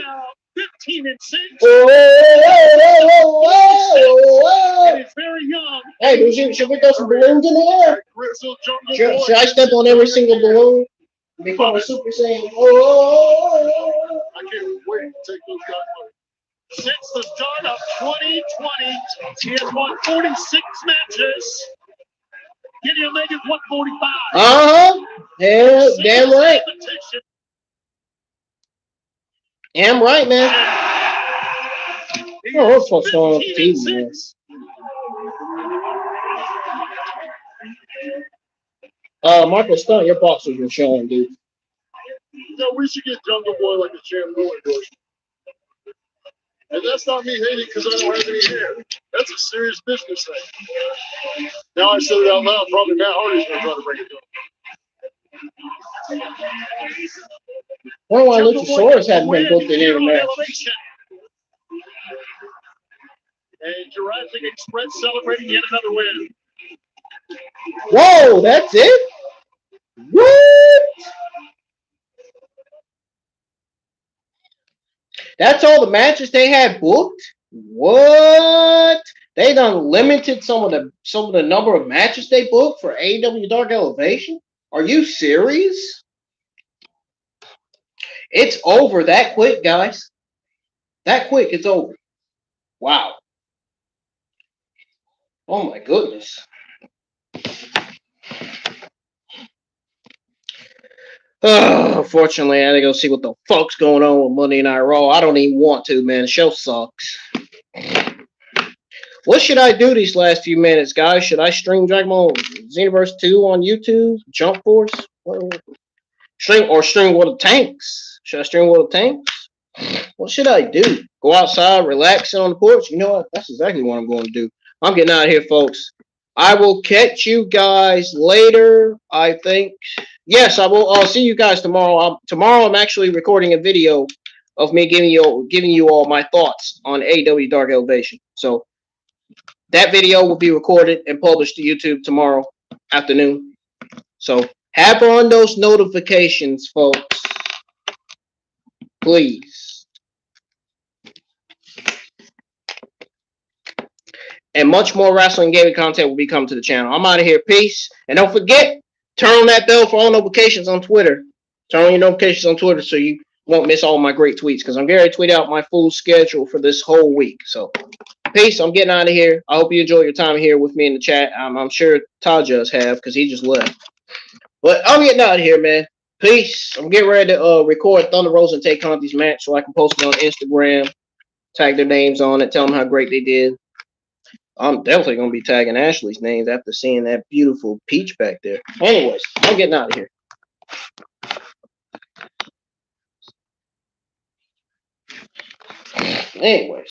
15 and 6. Whoa. It's very young. Hey, should we throw some balloons in the air? Grizzle Jungle Boy. Should I step on every single balloon? Become a Super Saiyan. Oh. I can't wait to take those guys. Since the start of 2020, he has won 46 matches. Kenny Omega's 145. Uh-huh. Yeah, damn right. Damn right, man. Oh, what's going on with the TV, man? Marco Stunt, your boxers were showing, dude. No, we should get Jungle Boy like a shampoo endorsement. And that's not me hating because I don't have any hair. That's a serious business thing. Now I said it out loud, probably Matt Hardy's going to try to bring it to him. Wonder why Luchasaurus hadn't been booked in any match. And Jurassic Express celebrating yet another win. Whoa, that's it? What? That's all the matches they had booked? What? They done limited some of the number of matches they booked for AEW Dark Elevation? Are you serious? It's over that quick, guys. That quick, it's over. Wow. Oh my goodness. Unfortunately, I had to go see what the fuck's going on with Monday Night Raw. I don't even want to, man. The show sucks. What should I do these last few minutes, guys? Should I stream Dragon Ball Xenoverse 2 on YouTube? Jump Force? Stream World of Tanks? Should I stream World of Tanks? What should I do? Go outside, relaxing on the porch? You know what? That's exactly what I'm going to do. I'm getting out of here, folks. I will catch you guys later, I think. Yes, I will. I'll see you guys tomorrow. Tomorrow, I'm actually recording a video of me giving you all my thoughts on AEW Dark Elevation. So that video will be recorded and published to YouTube tomorrow afternoon. So have on those notifications, folks. Please. And much more wrestling gaming content will be coming to the channel. I'm out of here. Peace. And don't forget, turn on that bell for all notifications on Twitter. Turn on your notifications on Twitter so you won't miss all my great tweets, because I'm going to tweet out my full schedule for this whole week. So, peace. I'm getting out of here. I hope you enjoy your time here with me in the chat. I'm sure Tajas have, because he just left. But I'm getting out of here, man. Peace. I'm getting ready to record Thunder Rosa and Tate Conti's match so I can post it on Instagram, tag their names on it, tell them how great they did. I'm definitely going to be tagging Ashley's names after seeing that beautiful peach back there. Anyways, I'm getting out of here. Anyways.